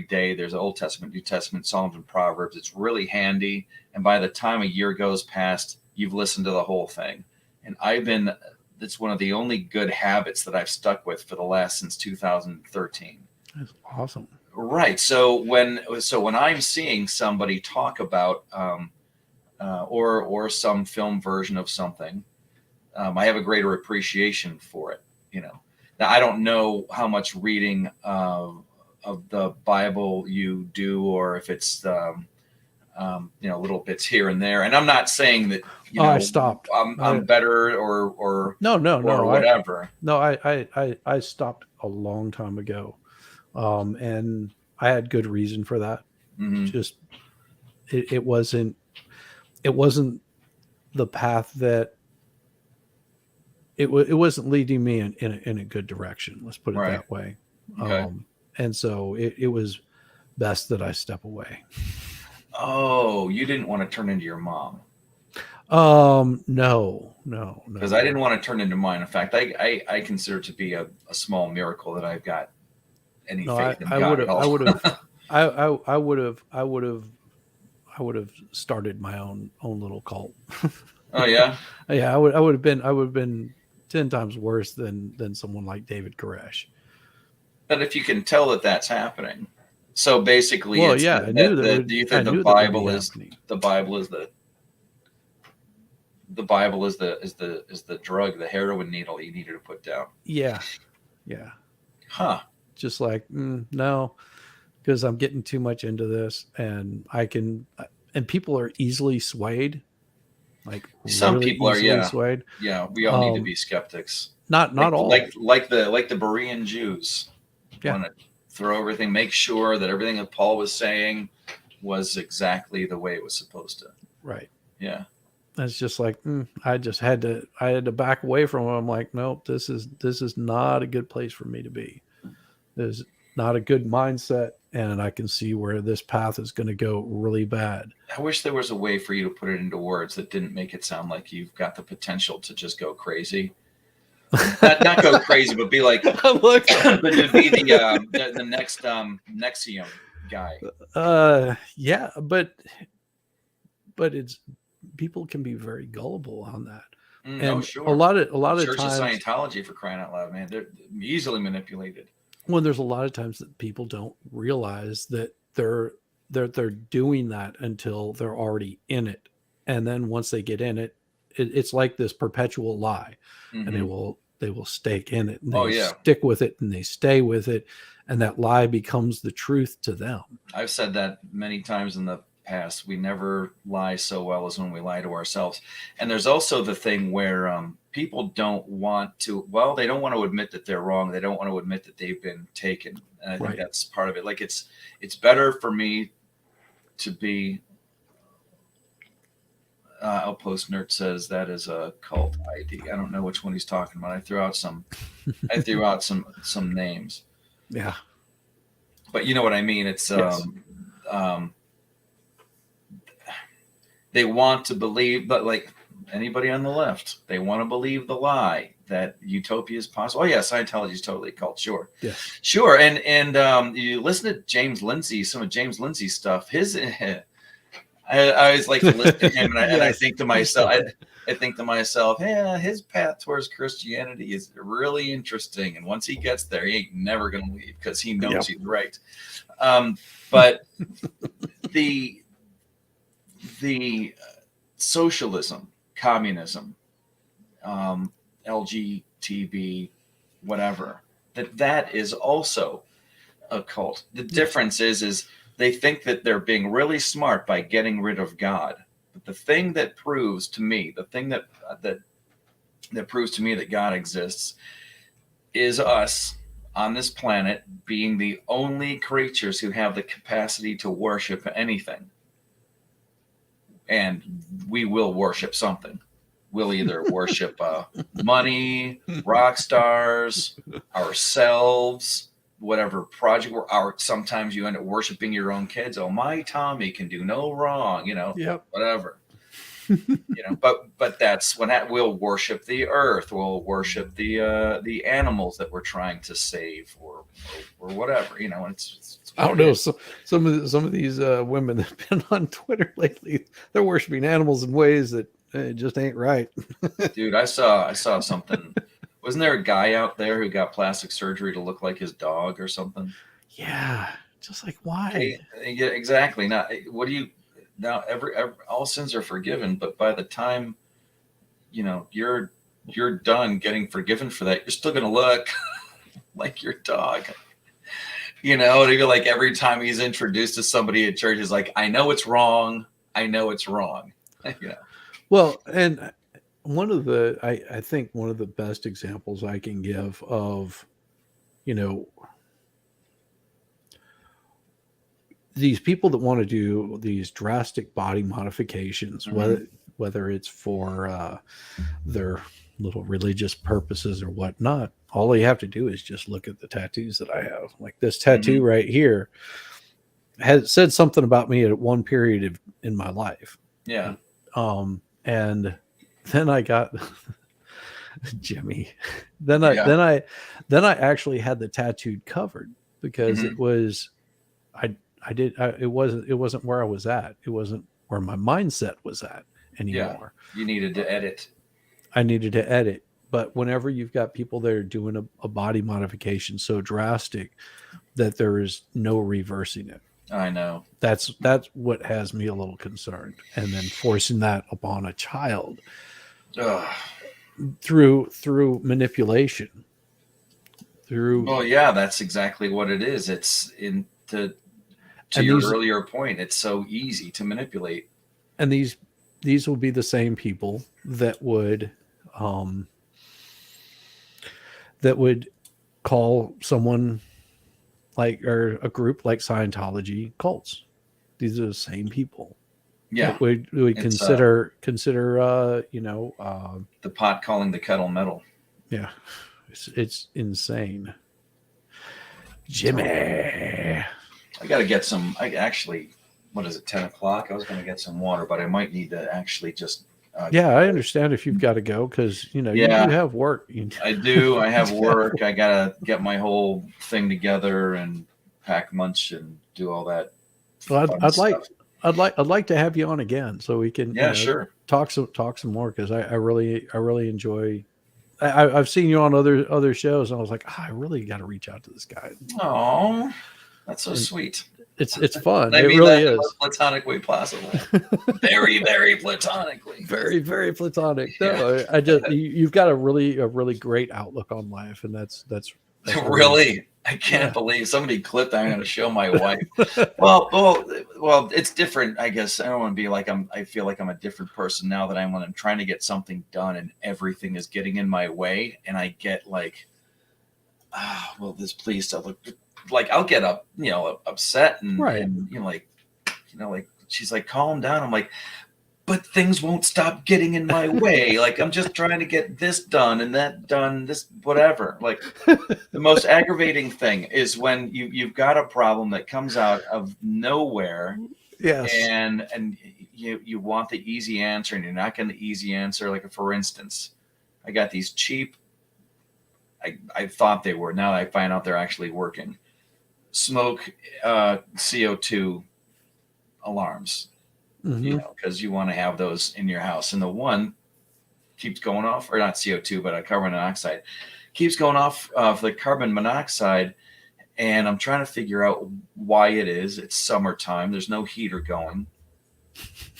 day. There's an Old Testament, New Testament, Psalms, and Proverbs. It's really handy. And by the time a year goes past, you've listened to the whole thing. And it's one of the only good habits that I've stuck with for the last since 2013. That's awesome. Right. So when I'm seeing somebody talk about or some film version of something, I have a greater appreciation for it. Now I don't know how much reading of the Bible you do, or if it's little bits here and there. And I'm not saying that I stopped. I'm better or No, or whatever. I stopped a long time ago, and I had good reason for that. Mm-hmm. Just it wasn't the path that it wasn't leading me in a good direction. Let's put it Right. that way. Okay. And so it was best that I step away. Oh, you didn't want to turn into your mom. No. Because I didn't want to turn into mine. In fact, I consider it to be a small miracle that I've got any faith in God at all. I would have started my own little cult. Oh yeah. Yeah, I would have been 10 times worse than someone like David Koresh. But if you can tell that that's happening, so basically, well, it's yeah, do you think the Bible is the drug, the heroin needle you needed to put down? Yeah. Huh. Just like no, because I'm getting too much into this, and people are easily swayed. Like some really people are swayed. Yeah, we all need to be skeptics. Not all. Like the Berean Jews. Yeah. Want to throw everything, make sure that everything that Paul was saying was exactly the way it was supposed to. Right. Yeah. It's just like I had to back away from it. I'm like, nope, this is not a good place for me to be. There's not a good mindset, and I can see where this path is going to go really bad. I wish there was a way for you to put it into words that didn't make it sound like you've got the potential to just go crazy. not go crazy, but be like, but to be the next NXIVM guy. Yeah, but it's people can be very gullible on that. And sure. a lot of Church times, of Scientology, for crying out loud, man, they're easily manipulated. Well, there's a lot of times that people don't realize that they're doing that until they're already in it, and then once they get in it, it's like this perpetual lie, and they will stake in it, and they stick with it, and they stay with it, and that lie becomes the truth to them. I've said that many times in the past. We never lie so well as when we lie to ourselves. And there's also the thing where people don't want to, they don't want to admit that they're wrong. They don't want to admit that they've been taken. And I think that's part of it. Like it's better for me to be, Outpost Nerd says that is a cult ID. I don't know which one he's talking about. I threw out some names. Yeah. but you know what I mean. It's Yes. um, they want to believe, but like anybody on the left, they want to believe the lie that utopia is possible. Oh yeah, Scientology is totally a cult. Sure, Yes. sure. And you listen to James Lindsay, some of James Lindsay's stuff. His I always like to listen to him, and I Yes. think to He's myself, fun. I think to myself, yeah, his path towards Christianity is really interesting. And once he gets there, he ain't never going to leave because he knows Yep. he's right. But the socialism, communism, LGTB, whatever, that is also a cult. The difference is they think that they're being really smart by getting rid of God. But the thing that proves to me, the thing that proves to me that God exists is us on this planet being the only creatures who have the capacity to worship anything. And we will worship something. We'll either worship money, rock stars, ourselves, whatever project we're out. Sometimes you end up worshiping your own kids. Oh, my Tommy can do no wrong, Yep. whatever. But that's when we'll worship the earth. We'll worship the animals that we're trying to save or whatever. It's I don't know. So, some of these women that have been on Twitter lately, they're worshiping animals in ways that just ain't right. Dude, I saw something. Wasn't there a guy out there who got plastic surgery to look like his dog or something? Yeah, just like why? Yeah, exactly. Now, what do you now? Every all sins are forgiven, but by the time you're done getting forgiven for that, you're still gonna look like your dog. To be like every time he's introduced to somebody at church, is like, I know it's wrong. I know it's wrong. Well, and I think one of the best examples I can give of, these people that want to do these drastic body modifications, whether it's for their little religious purposes or whatnot, all you have to do is just look at the tattoos that I have. Like this tattoo right here has said something about me at one period in my life. Yeah. And then I got Jimmy. Then I actually had the tattooed covered because it was it wasn't where I was at. It wasn't where my mindset was at anymore. Yeah. You needed to edit. I needed to edit. But whenever you've got people that are doing a body modification so drastic that there is no reversing it. I know. That's what has me a little concerned. And then forcing that upon a child through manipulation. Well, yeah, that's exactly what it is. It's to your earlier point, it's so easy to manipulate. And these will be the same people that would call someone or a group like Scientology cults. These are the same people. Yeah, we would consider the pot calling the kettle metal. Yeah, it's insane. Jimmy, I got to get some. What is it? 10:00. I was going to get some water, but I might need to actually just. I understand if you've got to go because you have work. I do. I have work. I gotta get my whole thing together and pack lunch and do all that. Well, I'd like to have you on again so we can sure talk some more because I really enjoy. I've seen you on other shows and I was like, I really got to reach out to this guy. Oh, that's so sweet. It's fun. I mean, it really is. The most platonic way possible. Very, very platonically. Very, very platonic. No, I just you've got a really great outlook on life, and that's really. I can't believe somebody clipped. I'm going to show my wife. well, it's different. I guess I don't want to be like I feel like I'm a different person now that when I'm trying to get something done and everything is getting in my way, and I get like, this please stop. Like I'll get upset and, right. and like she's like, calm down. I'm like, but things won't stop getting in my way. Like, I'm just trying to get this done and that done, this whatever. Like, the most aggravating thing is when you've got a problem that comes out of nowhere, Yes. and you want the easy answer, and you're not getting the easy answer. Like, for instance, I got these cheap, I thought they were, now I find out they're actually working, smoke CO2 alarms, Mm-hmm. because you want to have those in your house. And the one keeps going off, or not CO2, but a carbon monoxide keeps going off of the carbon monoxide. And I'm trying to figure out why it is. It's summertime. There's no heater going.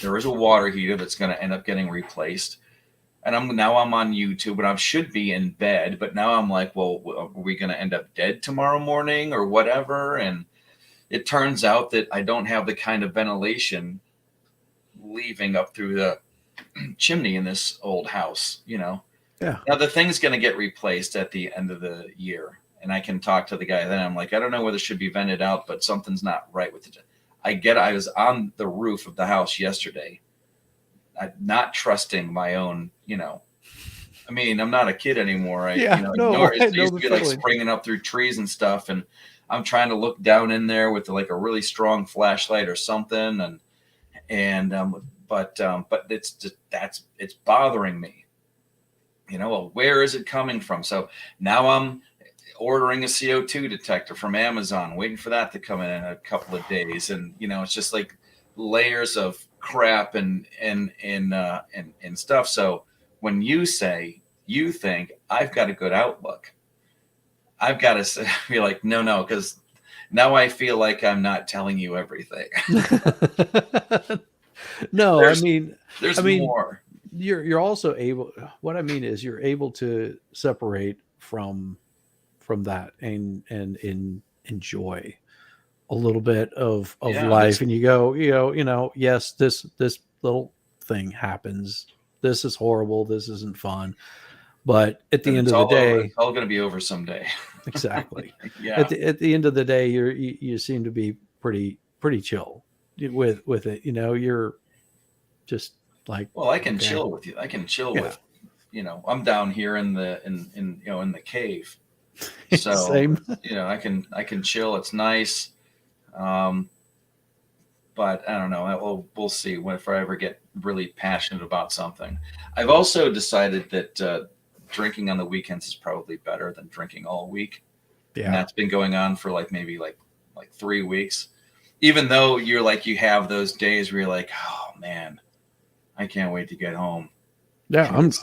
There is a water heater that's going to end up getting replaced. And I'm on YouTube, and I should be in bed, but now I'm like, well, are we going to end up dead tomorrow morning or whatever? And it turns out that I don't have the kind of ventilation leaving up through the chimney in this old house, Yeah. Now the thing's going to get replaced at the end of the year, and I can talk to the guy then. I'm like, I don't know whether it should be vented out, but something's not right with it. I was on the roof of the house yesterday, not trusting my own, I mean, I'm not a kid anymore. I Yeah, no, I used know to the be like feeling. springing up through trees and stuff, and I'm trying to look down in there with like a really strong flashlight or something, but it's just, it's bothering me. Well, where is it coming from? So now I'm ordering a CO2 detector from Amazon, waiting for that to come in a couple of days, and it's just like layers of crap and stuff. So when you say you think I've got a good outlook, I've got to be like, no, because now I feel like I'm not telling you everything. No, There's more. you're also able, what I mean is you're able to separate from that and enjoy a little bit of Yeah, life, and you go, yes, this little thing happens, this is horrible, this isn't fun, but at the and end it's of the all over. day, It's all going to be over someday. exactly, Yeah. at the end of the day, you seem to be pretty chill with it, you're just like, Well, I can okay, chill with you. I can chill yeah, with, I'm down here in the cave. So, same. I can chill. It's nice. But I don't know. We'll see if I ever get really passionate about something. I've also decided that drinking on the weekends is probably better than drinking all week. And Yeah, that's been going on for maybe 3 weeks. Even though you have those days where you're like, oh man, I can't wait to get home. yeah, And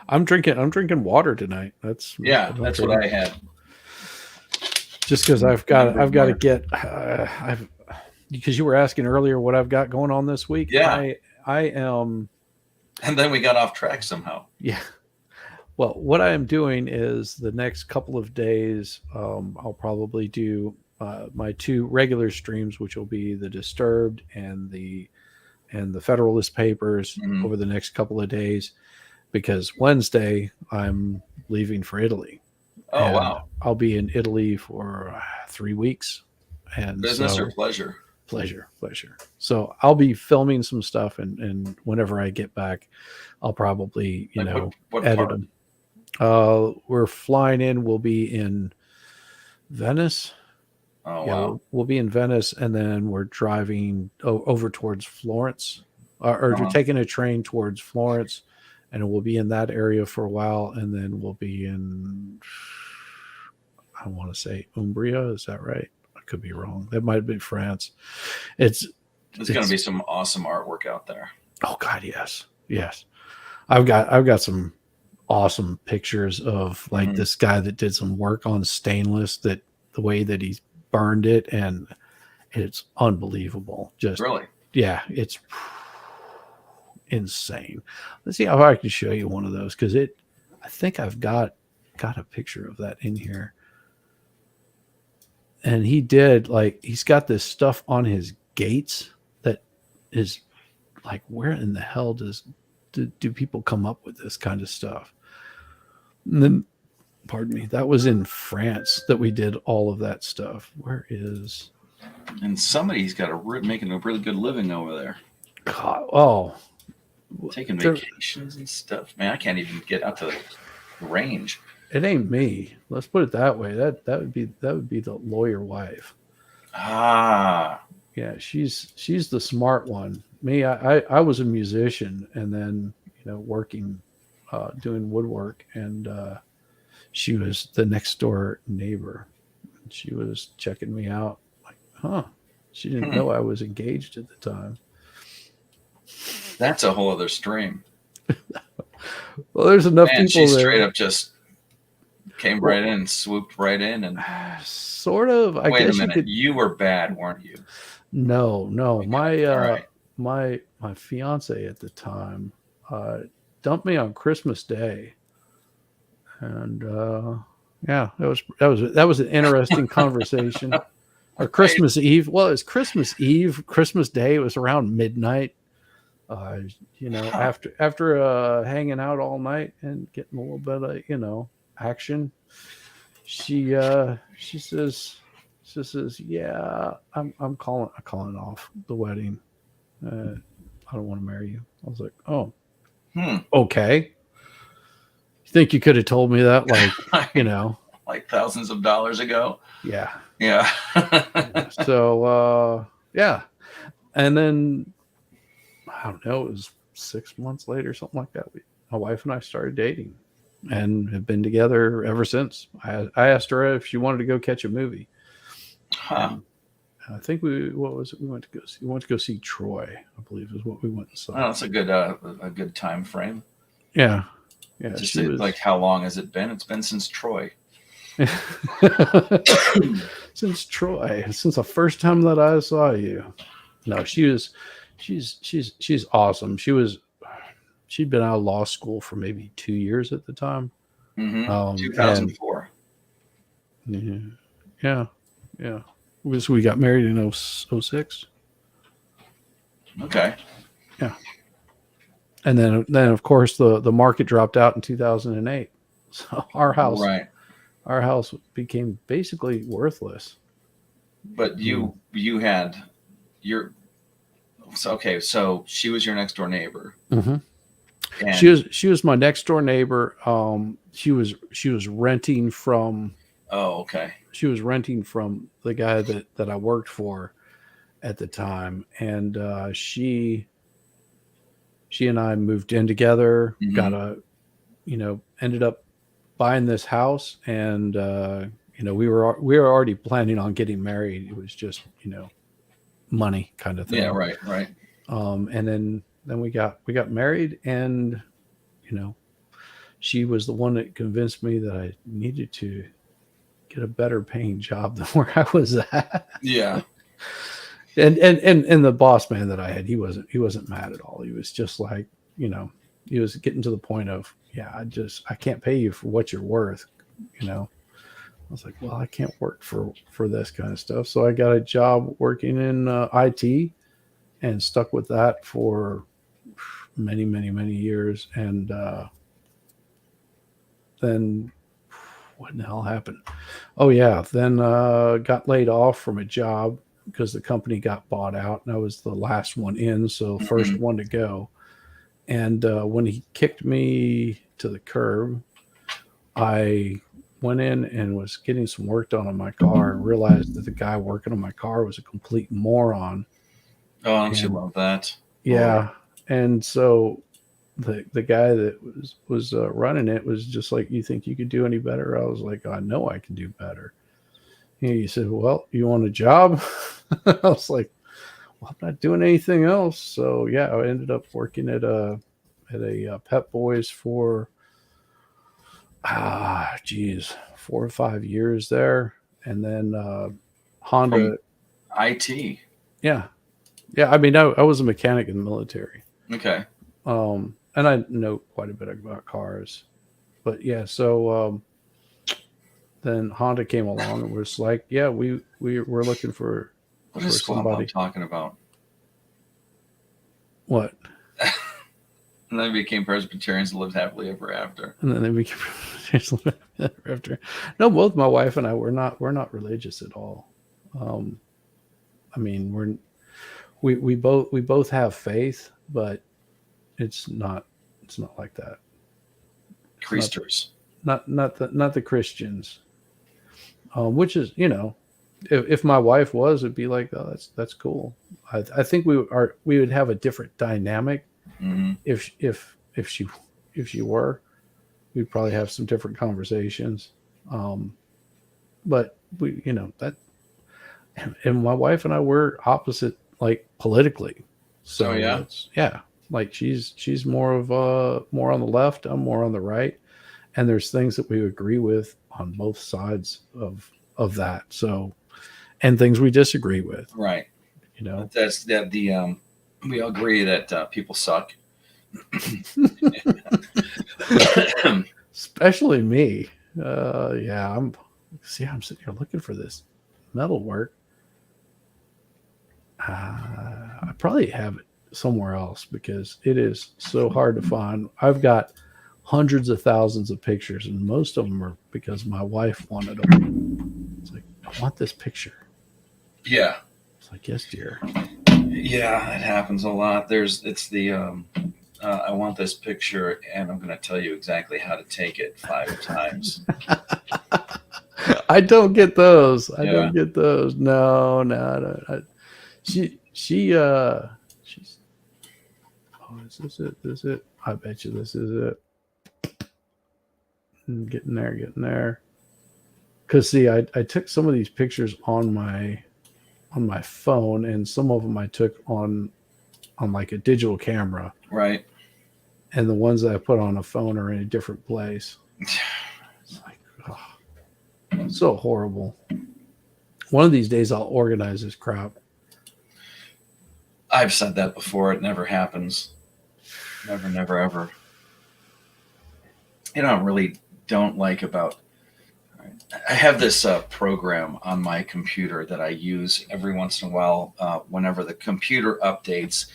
I'm drinking water tonight. That's I'm that's drinking, what I had. just because Some I've got to water. get I've because you were asking earlier what I've got going on this week. Yeah. I am, And then we got off track somehow. yeah. Well, what I am doing is the next couple of days, I'll probably do my two regular streams, which will be the Disturbed and the Federalist Papers Mhm. over the next couple of days, because Wednesday I'm leaving for Italy. Oh, And wow. I'll be in Italy for 3 weeks, and Business so or pleasure? pleasure. So I'll be filming some stuff, and whenever I get back, I'll probably What edit part? them. We're flying in. We'll be in Venice. Oh, Yeah, wow. we'll be in Venice, and then we're driving over towards Florence, or Uh-huh. taking a train towards Florence, and we'll be in that area for a while, and then we'll be in, I want to say Umbria. Is that right? I could be wrong. That might be France. It's There's going to be some awesome artwork out there. Oh God, yes. I've got some awesome pictures of like this guy that did some work on stainless, that the way that he's burned it, and it's unbelievable. Just Really? yeah, it's insane. Let's see how I can show you one of those, because I think I've got a picture of that in here. And he did, like, he's got this stuff on his gates that is like, where in the hell do people come up with this kind of stuff? And then, pardon me, that was in France that we did all of that stuff. Where is? And somebody's got making a really good living over there. God, oh, taking There- vacations and stuff. Man, I can't even get out to the range. It ain't me. Let's put it that way. That would be the lawyer wife. Ah, Yeah, she's the smart one. Me, I was a musician, and then working, doing woodwork, and she was the next door neighbor. She was checking me out, like, huh? She didn't hmm. know I was engaged at the time. That's a whole other stream. Well, there's enough Man, people she straight there. up just came Well, right in, swooped right in, and sort of. I wait a guess you minute, could. you were bad, weren't you? No. Okay, all right. My fiance at the time uh, dumped me on Christmas Day, and yeah, that was an interesting conversation. Or Right. Christmas Eve. Well, it was Christmas Eve. Christmas Day. It was around midnight. Uh, Huh. after hanging out all night and getting a little bit of action, she says, yeah, I'm calling off the wedding. I don't want to marry you. I was like, oh, Hmm. okay. You think you could have told me that, like, Like thousands of dollars ago. yeah. Yeah. So yeah, and then I don't know, it was 6 months later, something like that. My wife and I started dating, and have been together ever since. I asked her if she wanted to go catch a movie, Huh. and I think what was it? We went to go see. We went to go see Troy, I believe, is what we went and Well, saw. that's a good time frame. Yeah, yeah. Just She like was how long has it been? It's been since Troy. since Troy, since the first time that I saw you. No, she's awesome. She'd been out of law school for maybe 2 years at the time. Mm-hmm. And 2004. yeah, yeah, yeah. We got married in 06. Okay. Yeah. And then of course the market dropped out in 2008. So Right. our house became basically worthless. But Mm. you had your so okay, so she was your next door neighbor. Mm-hmm. And She was my next door neighbor. She was renting from oh, okay. the guy that I worked for at the time, and she and I moved in together. Mm-hmm. Ended up buying this house, and we were already planning on getting married. It was just money kind of Yeah, thing. right, right. And then we got married, and you know she was the one that convinced me that I needed to get a better paying job than where I was at. Yeah. And the boss man that I had, he wasn't mad at all. He was just like, he was getting to the point of, yeah, I can't pay you for what you're worth. I was like, well, I can't work for this kind of stuff. So I got a job working in IT, and stuck with that for many, many, many years. And then what in the hell happened? Oh yeah, then got laid off from a job because the company got bought out, and I was the last one in, so Mm-hmm. first one to go. And when he kicked me to the curb, I went in and was getting some work done on my car, and realized that the guy working on my car was a complete moron. Oh, don't you And love that? Lord. yeah, and so the guy that was running it was just like, you think you could do any better? I was like, I know I can do better. And he said, well, you want a job? I was like, well, I'm not doing anything else. So yeah, I ended up working at a Pep Boys for geez, 4 or 5 years there. And then From Honda. IT. Yeah, yeah. I mean, I was a mechanic in the military. Okay. And I know quite a bit about cars. But yeah, so then Honda came along and was like, yeah, we're looking for What is Squad Bob somebody. talking about? What? And then became Presbyterians and lived happily ever after. And then they became after. No, both my wife and I we're not religious at all. I mean, we both have faith, but it's not like that. Creasters. Not the Christians, which is, you know, if my wife was, it'd be like, oh, that's cool. I think we would have a different dynamic Hmm. if she were. We'd probably have some different conversations. But we, you know, that, and my wife and I were opposite, like politically. So Oh yeah. yeah, like she's more more on the left, I'm more on the right, and there's things that we agree with on both sides of that. So, and things we disagree with, Right. you know. That's that the we all agree that people suck. Especially me. Yeah, I'm sitting here looking for this metal work. I probably have it somewhere else because it is so hard to find. I've got hundreds of thousands of pictures, and most of them are because my wife wanted them. It's like, I want this picture. Yeah. It's like, yes, dear. Yeah, it happens a lot. It's the I want this picture, and I'm going to tell you exactly how to take it 5 times. I don't get those. I Yeah. don't get those. No, no. She's. Oh, is this it? This is it? I bet you this is it. Getting there. Because see, I took some of these pictures on my phone, and some of them I took on like a digital camera, Right. and the ones that I put on a phone are in a different place. It's like, oh, so horrible. One of these days I'll organize this crap. I've said that before. It never happens. Never, ever. You know, I really don't like about. I have this program on my computer that I use every once in a while whenever the computer updates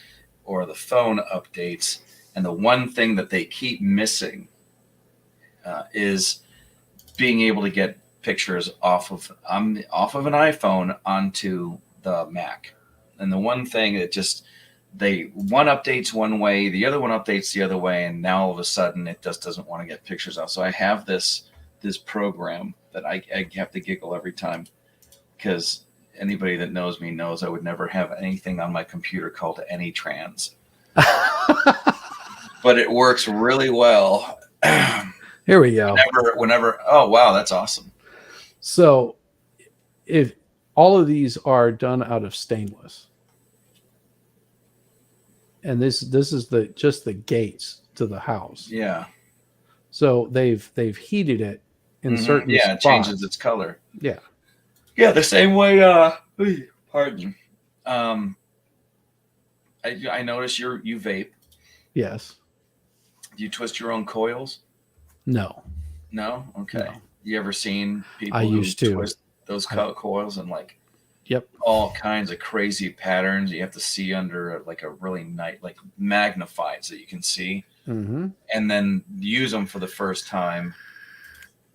or the phone updates. And the one thing that they keep missing is being able to get pictures off of an iPhone onto the Mac. And the one thing that just one updates one way, the other one updates the other way, and now all of a sudden it just doesn't want to get pictures out. So I have this program that I have to giggle every time, because anybody that knows me knows I would never have anything on my computer called AnyTrans. But it works really well. Here we go. Whenever, oh wow, that's awesome. So, if all of these are done out of stainless, and this is just the gates to the house. Yeah. So they've heated it in certain it spots. changes its color. Yeah. Yeah, the same way. Pardon. I notice you vape. Yes. Do you twist your own coils? No. No. Okay. No. You ever seen people I who used to twist those coils and like Yep. all kinds of crazy patterns? You have to see under like a really nice, like magnified so you can see, Mm-hmm. and then use them for the first time.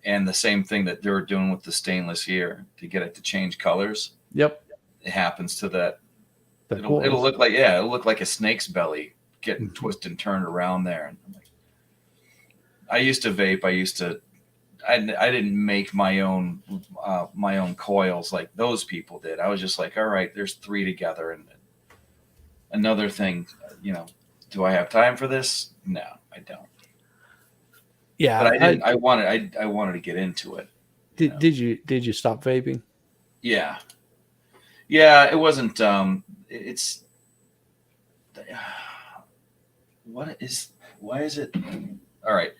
And the same thing that they were doing with the stainless here to get it to change colors. Yep. It happens to that. It'll It'll look like a snake's belly getting twisted and turned around there. And I'm like, I used to vape. I didn't make my own coils like those people did. I was just like, all right, there's 3 together. And another thing, do I have time for this? No, I don't. Yeah. But I didn't. I wanted to get into it. Did you stop vaping? Yeah. It wasn't. It's. Why is it? All right.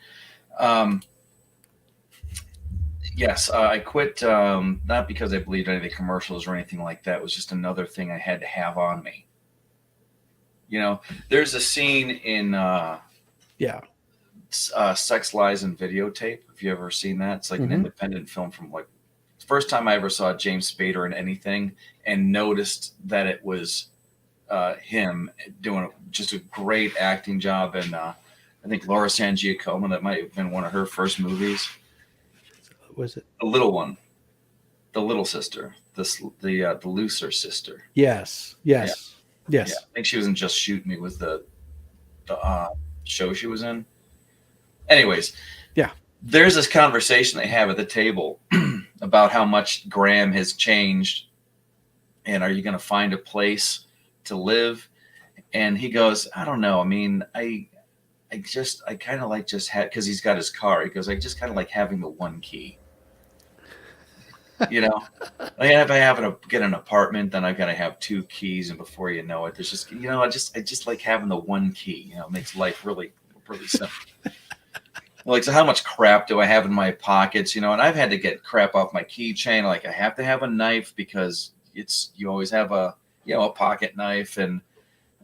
Yes, I quit, not because I believed any of the commercials or anything like that. It was just another thing I had to have on me. There's a scene in Sex, Lies, and Videotape. Have you ever seen that? It's like an independent film from like the first time I ever saw James Spader in anything and noticed that it was him doing just a great acting job. And I think Laura San Giacomo, that might have been one of her first movies. Was it The little one, the little sister, the looser sister? Yes. Yeah, I think she was in Just Shoot Me with the show she was in. Anyways, Yeah. there's this conversation they have at the table about how much Graham has changed, and are you going to find a place to live? And he goes, I don't know. I mean, I kind of like just had, because he's got his car. He goes, I just kind of like having the one key. You know, like if I have to get an apartment, then I've got to have two keys, and before you know it, there's just, you know, I just like having the one key. You know, it makes life really, really simple. Like, so how much crap do I have in my pockets? You know, and I've had to get crap off my keychain. Like, I have to have a knife because you always have a pocket knife and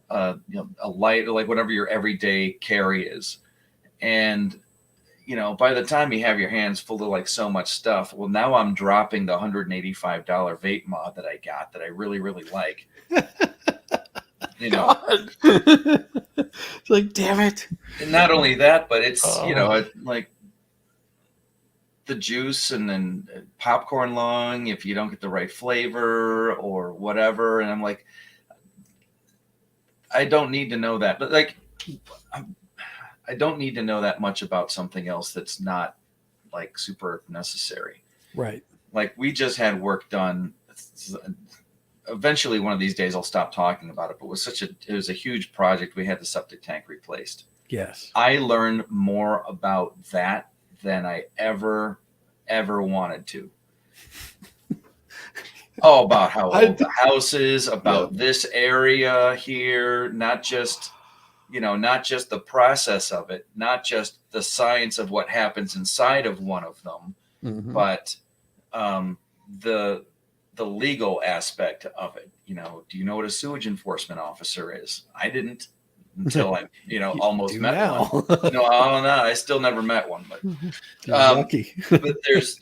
a light, or like whatever your everyday carry is. And by the time you have your hands full of like so much stuff, well, now I'm dropping the $185 vape mod that I got that I really, really like. It's like, damn it. And not only that, but it's, like the juice and then popcorn lung if you don't get the right flavor or whatever. And I'm like, I don't need to know that. But like, I don't need to know that much about something else that's not like super necessary. Right. Like, we just had work done. Eventually one of these days I'll stop talking about it, but it was a huge project. We had the septic tank replaced. Yes. I learned more about that than I ever wanted to. About how old the house is, about this area here, not just the process of it, not just the science of what happens inside of one of them, but the legal aspect of it. Do you know what a sewage enforcement officer is? I didn't until I, almost met one. No, I still never met one, but lucky. but there's,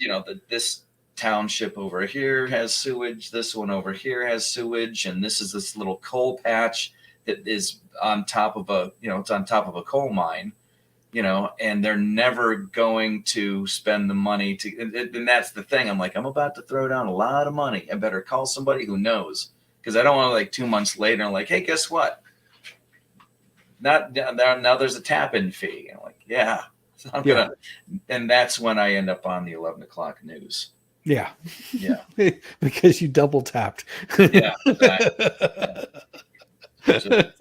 this township over here has sewage. This one over here has sewage. And this is this little coal patch that is on top of it's on top of a coal mine, and they're never going to spend the money and that's the thing. I'm like, I'm about to throw down a lot of money. I better call somebody who knows, because I don't want to, like, 2 months later, I'm like, hey, guess what? Now there's a tap-in fee. And I'm like, yeah. So I'm gonna, and that's when I end up on the 11 o'clock news. Yeah. Yeah. Because you double tapped. Yeah.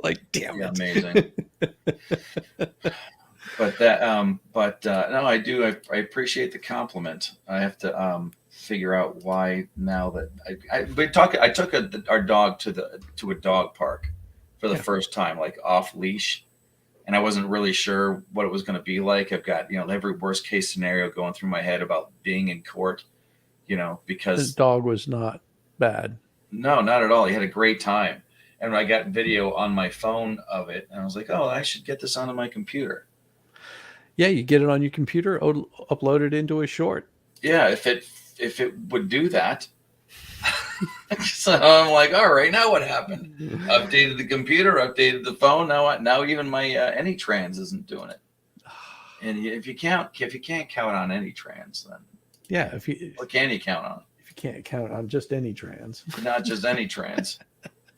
Like, damn it. Amazing. But no, I do. I appreciate the compliment. I have to figure out why now that I took our dog to a dog park for the first time, like off leash, and I wasn't really sure what it was going to be like. I've got every worst case scenario going through my head about being in court, because his dog was not bad. No, not at all. He had a great time, and I got video on my phone of it, and I was like, oh, I should get this onto my computer. Yeah, you get it on your computer, upload it into a short. Yeah, if it would do that. So I'm like, all right, now what happened? Updated the computer, updated the phone. Now even my AnyTrans isn't doing it. And if you can't count on AnyTrans, then what can you count on? If you can't count on just AnyTrans, not just AnyTrans.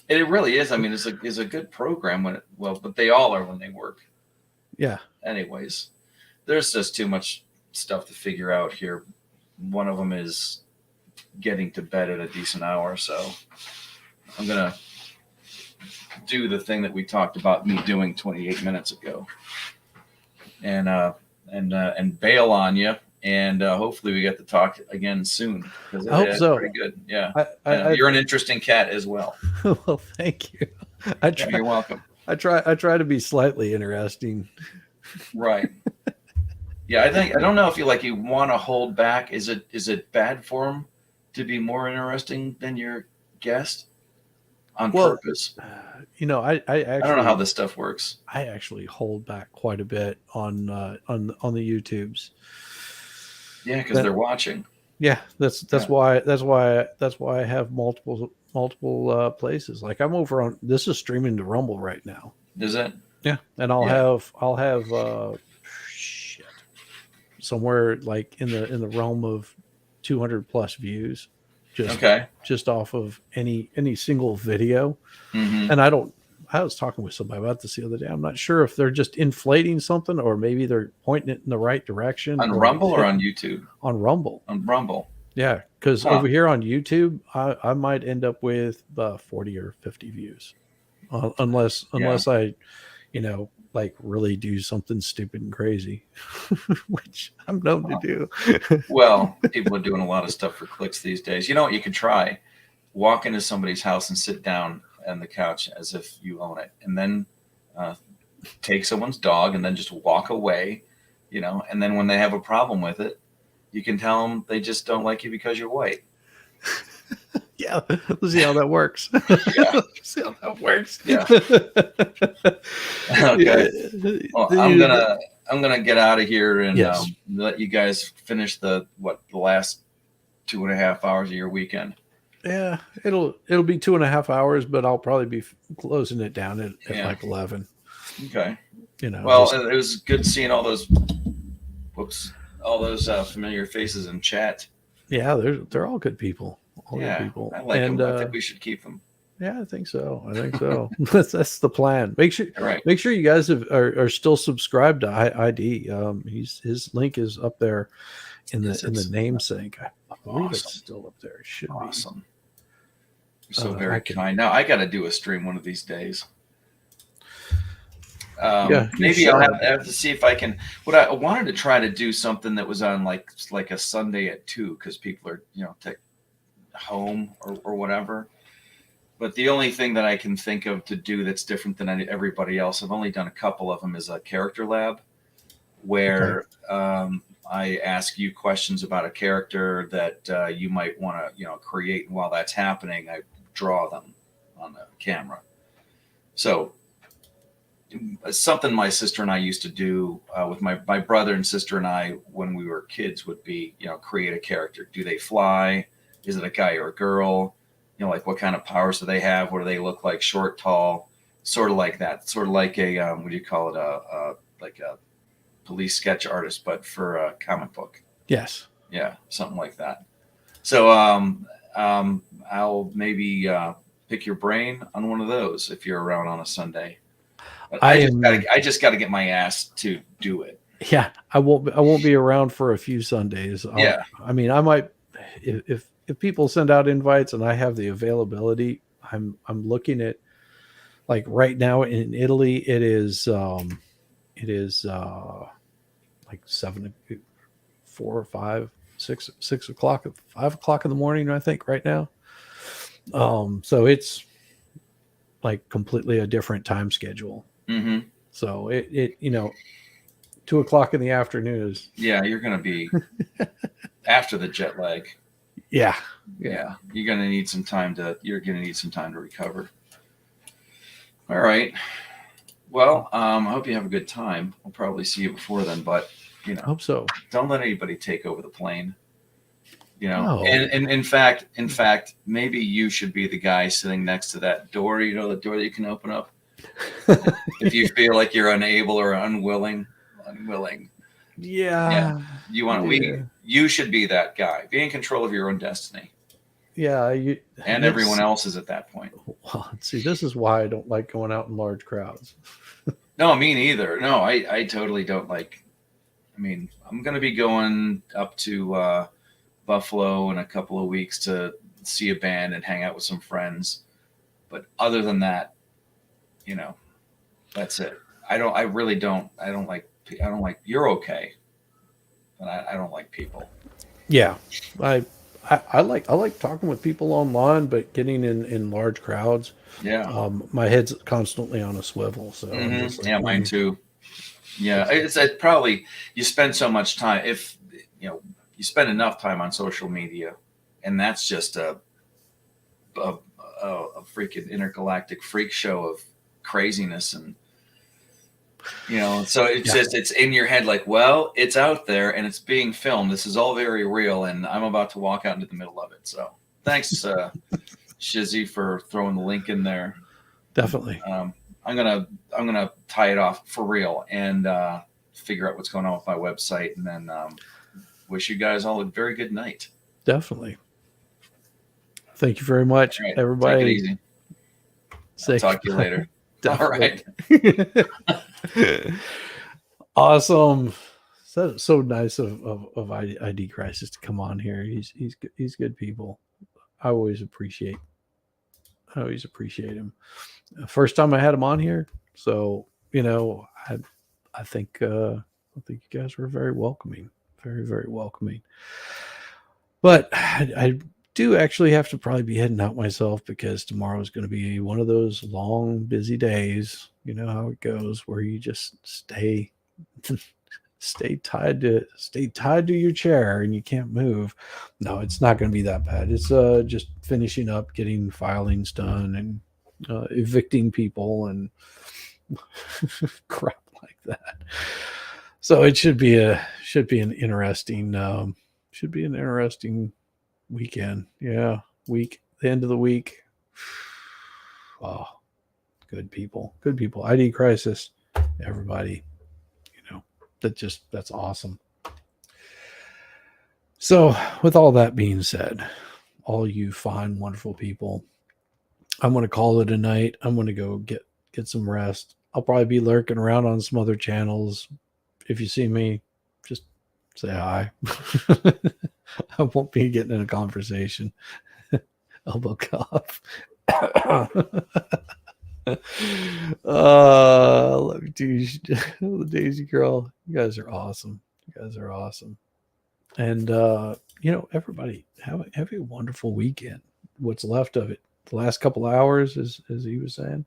It really is. I mean, it's a good program but they all are when they work. Yeah. Anyways, there's just too much stuff to figure out here. One of them is getting to bed at a decent hour, so I'm gonna do the thing that we talked about me doing 28 minutes ago, and bail on you, and hopefully we get to talk again soon, because I hope so. Pretty good. Yeah, you're an interesting cat as well. Well, thank you. You're welcome. I try to be slightly interesting. Right. Yeah, I don't know if you want to hold back. Is it bad for him to be more interesting than your guest on purpose? I actually, I don't know how this stuff works. I actually hold back quite a bit on the YouTubes. Yeah, because they're watching. Yeah, that's why I have multiple places. Like, I'm over on, this is streaming to Rumble right now. Is it? Yeah, and I'll have somewhere like in the realm of 200 plus views, just off of any single video. Mm-hmm. And I don't I was talking with somebody about this the other day. I'm not sure if they're just inflating something or maybe they're pointing it in the right direction. On Rumble or on YouTube? On Rumble. On Rumble. Yeah, because over here on YouTube, I might end up with 40 or 50 views, unless I, like really do something stupid and crazy, which I'm known to do. Well, people are doing a lot of stuff for clicks these days. You know what you could try? Walk into somebody's house and sit down on the couch as if you own it, and then take someone's dog and then just walk away, and then when they have a problem with it, you can tell them they just don't like you because you're white. Yeah, let's see how that works. Yeah. See how that works. Yeah. Okay. Well, I'm gonna get out of here and let you guys finish the last 2.5 hours of your weekend. Yeah, it'll be 2.5 hours, but I'll probably be closing it down at like 11. Okay. It was good seeing all those familiar faces in chat. Yeah, they're all good people. Good people. I like them. I think we should keep them. Yeah, I think so. That's the plan. Make sure you guys are still subscribed to ID. His link is up there in the namesake. I believe it's still up there. It should be. Awesome. You're so very kind. Now I got to do a stream one of these days. Maybe I'll have to see if I can. What I wanted to try to do something that was on like a Sunday at 2 because people are home or whatever. But the only thing that I can think of to do that's different than everybody else, I've only done a couple of them, is a character lab where I ask you questions about a character that you might want to create, and while that's happening, I draw them on the camera. So something my sister and I used to do with my brother and sister and I when we were kids would be, create a character. Do they fly? Is it a guy or a girl? Like what kind of powers do they have? What do they look like? Short, tall, sort of like that. Sort of like a, what do you call it? Like a police sketch artist, but for a comic book. Yes. Yeah. Something like that. So I'll maybe pick your brain on one of those if you're around on a Sunday. But I just got to get my ass to do it. Yeah, I won't be around for a few Sundays. I mean, I might if people send out invites and I have the availability. I'm looking at, like, right now in Italy it is like 4 or 5, 6 o'clock, 5 o'clock in the morning, I think, right now. So it's like completely a different time schedule. Mm-hmm. So it 2 o'clock in the afternoon is. Yeah, you're going to be after the jet lag. Yeah. You're going to need some time to recover. All right. Well, I hope you have a good time. I'll probably see you before then, but I hope so. Don't let anybody take over the plane. No. And in fact, maybe you should be the guy sitting next to that door, the door that you can open up. If you feel like you're unable or unwilling. Yeah. You should be that guy. Be in control of your own destiny. Yeah. And everyone else's at that point. Well, see, this is why I don't like going out in large crowds. No, me neither. No, I totally don't like. I mean, I'm going to be going up to Buffalo in a couple of weeks to see a band and hang out with some friends. But other than that, that's it. I don't like, you're okay. But I don't like people. Yeah. I like talking with people online, but getting in large crowds. Yeah. My head's constantly on a swivel. So mm-hmm. Mine too. Yeah. It's probably, you spend so much time, if you spend enough time on social media, and that's just a freaking intergalactic freak show of craziness. And, so it's just, it's in your head, like, well, it's out there and it's being filmed. This is all very real. And I'm about to walk out into the middle of it. So thanks, Shizzy, for throwing the link in there. Definitely. I'm going to tie it off for real and figure out what's going on with my website. And then wish you guys all a very good night. Definitely. Thank you very much, right, everybody. Take it easy. I'll talk to you later. All right. Awesome. So nice of ID Crisis to come on here. He's good people. I always appreciate him. First time I had him on here, so I think you guys were very welcoming, very welcoming. But I do actually have to probably be heading out myself because tomorrow is going to be one of those long, busy days. You know how it goes, where you just stay tied to your chair and you can't move. No, it's not going to be that bad. It's just finishing up, getting filings done, and evicting people and crap like that. So it should be an interesting weekend. Yeah, the end of the week. Oh, good people. ID Crisis, everybody. That's awesome. So with all that being said, all you fine, wonderful people, I'm going to call it a night. I'm going to go get some rest. I'll probably be lurking around on some other channels. If you see me, just say hi. I won't be getting in a conversation. Elbow cuff. Love you too, Daisy girl. You guys are awesome. And everybody have a wonderful weekend. What's left of it, the last couple hours, as he was saying.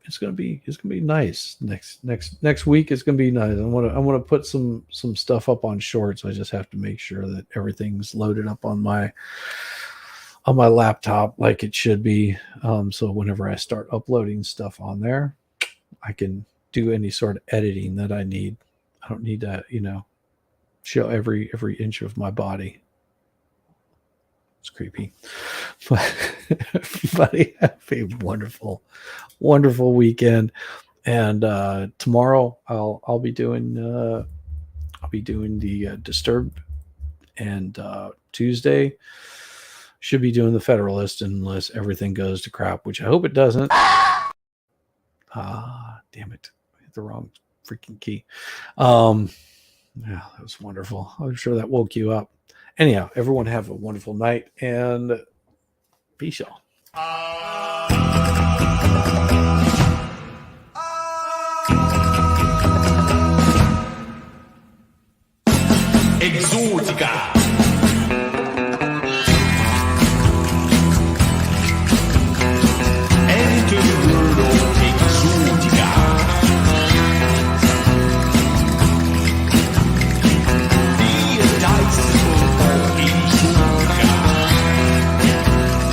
It's gonna be nice. Next week is gonna be nice. I want to put some stuff up on Shorts. I just have to make sure that everything's loaded up on my laptop like it should be. So whenever I start uploading stuff on there, I can do any sort of editing that I need. I don't need to, show every inch of my body. It's creepy. But everybody have a wonderful weekend. And tomorrow I'll be doing the Disturbed, and Tuesday should be doing the Federalist, unless everything goes to crap, which I hope it doesn't. Damn it. I hit the wrong freaking key. Yeah, that was wonderful. I'm sure that woke you up. Anyhow, everyone have a wonderful night, and peace, y'all. Exótica.